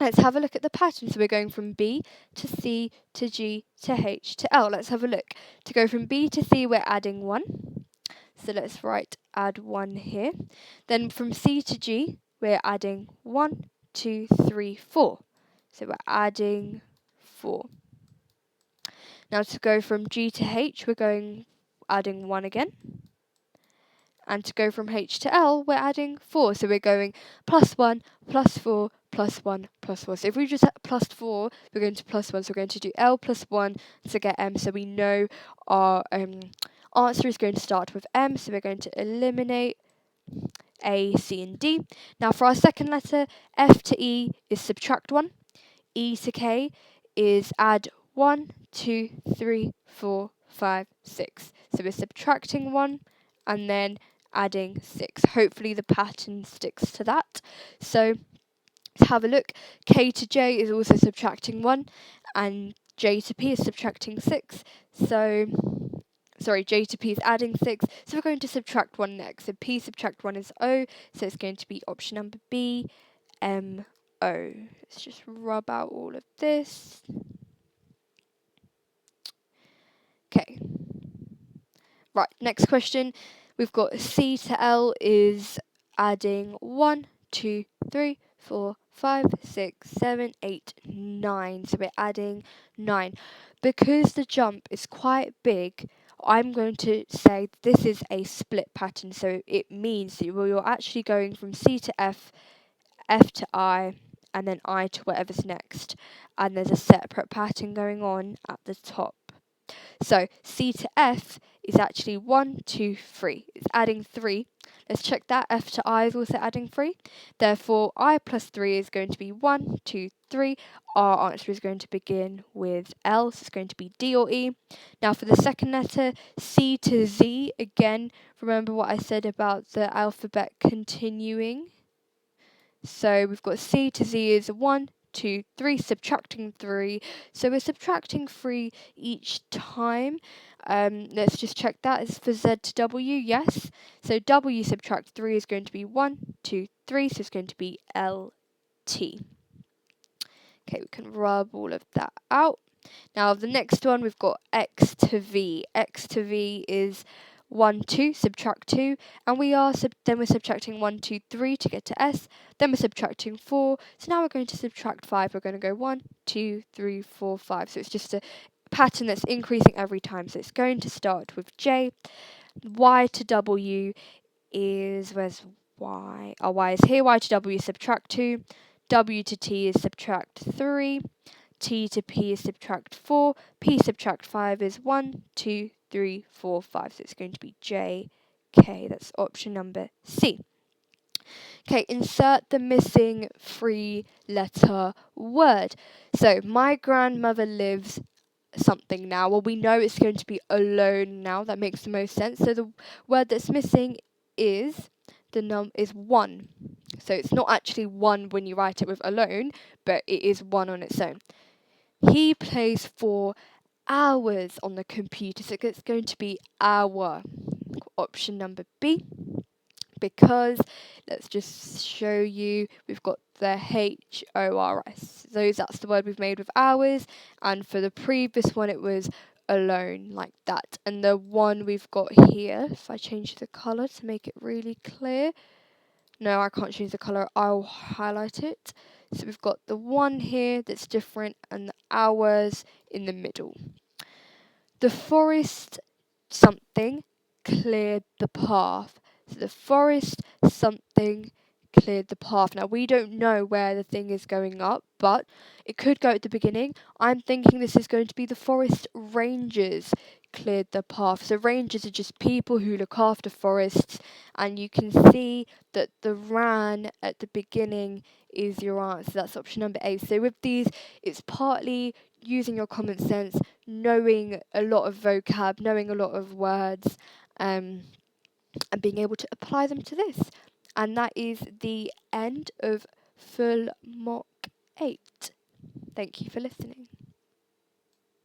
let's have a look at the pattern. So we're going from B to C to G to H to L. Let's have a look. To go from B to C, we're adding 1. So let's write add 1 here. Then from C to G, we're adding 1, 2, 3, 4. So we're adding 4. Now to go from G to H, we're adding 1 again. And to go from H to L, we're adding 4. So we're going +1, +4, +1, +4. So if we just plus 4, we're going to +1. So we're going to do L plus 1 to get M. So we know our answer is going to start with M. So we're going to eliminate A, C, and D. Now for our second letter, F to E is subtract 1. E to K is add 1, 2, 3, 4, 5, 6. So we're subtracting 1 and then adding 6. Hopefully the pattern sticks to that. So let's have a look. K to J is also subtracting 1, and J to P is subtracting 6. So, sorry, J to P is adding 6. So we're going to subtract 1 next. So P subtract 1 is O, so it's going to be option number B, M, O. Let's just rub out all of this. Okay. Right, next question. We've got C to L is adding 1, 2, 3, 4, 5, 6, 7, 8, 9. So we're adding 9. Because the jump is quite big, I'm going to say this is a split pattern. So it means that you're actually going from C to F, F to I, and then I to whatever's next. And there's a separate pattern going on at the top. So C to F is actually 1, 2, 3. It's adding 3. Let's check that. F to I is also adding 3. Therefore, I plus 3 is going to be 1, 2, 3. Our answer is going to begin with L, so it's going to be D or E. Now for the second letter, C to Z, again, remember what I said about the alphabet continuing. So we've got C to Z is 1, 2, 3, subtracting 3. So we're subtracting 3 each time. Let's just check that. Is for Z to W? Yes. So W subtract 3 is going to be 1, 2, 3. So it's going to be LT. Okay, we can rub all of that out. Now the next one, we've got X to V. X to V is 1, 2, subtract 2, and then we're subtracting 1, 2, 3 to get to S, then we're subtracting 4, so now we're going to subtract 5, we're going to go 1, 2, 3, 4, 5, so it's just a pattern that's increasing every time, so it's going to start with J. Y to W is, where's Y? Our Y is here, Y to W is subtract 2, W to T is subtract 3, T to P is subtract 4, P subtract 5 is 1, 2, 3, 4, 5. So it's going to be J, K. That's option number C. Okay, insert the missing 3-letter word. So my grandmother lives something now. Well, we know it's going to be alone now. That makes the most sense. So the word that's missing is is 1. So it's not actually 1 when you write it with alone, but it is 1 on its own. He plays for hours on the computer, so it's going to be hour. Option number B. Because let's just show you, we've got the HORS. So that's the word we've made with hours, and for the previous one it was alone, like that. And the one we've got here, if I change the colour to make it really clear, no, I can't change the colour, I'll highlight it. So we've got the one here that's different and the hours in the middle. The forest something cleared the path. So the forest something cleared the path. Now we don't know where the thing is going up, but it could go at the beginning. I'm thinking this is going to be the forest rangers cleared the path. So rangers are just people who look after forests, and you can see that the ran at the beginning is your answer. That's option number A. So with these, it's partly using your common sense, knowing a lot of vocab, knowing a lot of words, and being able to apply them to this. And that is the end of full mock 8. Thank you for listening.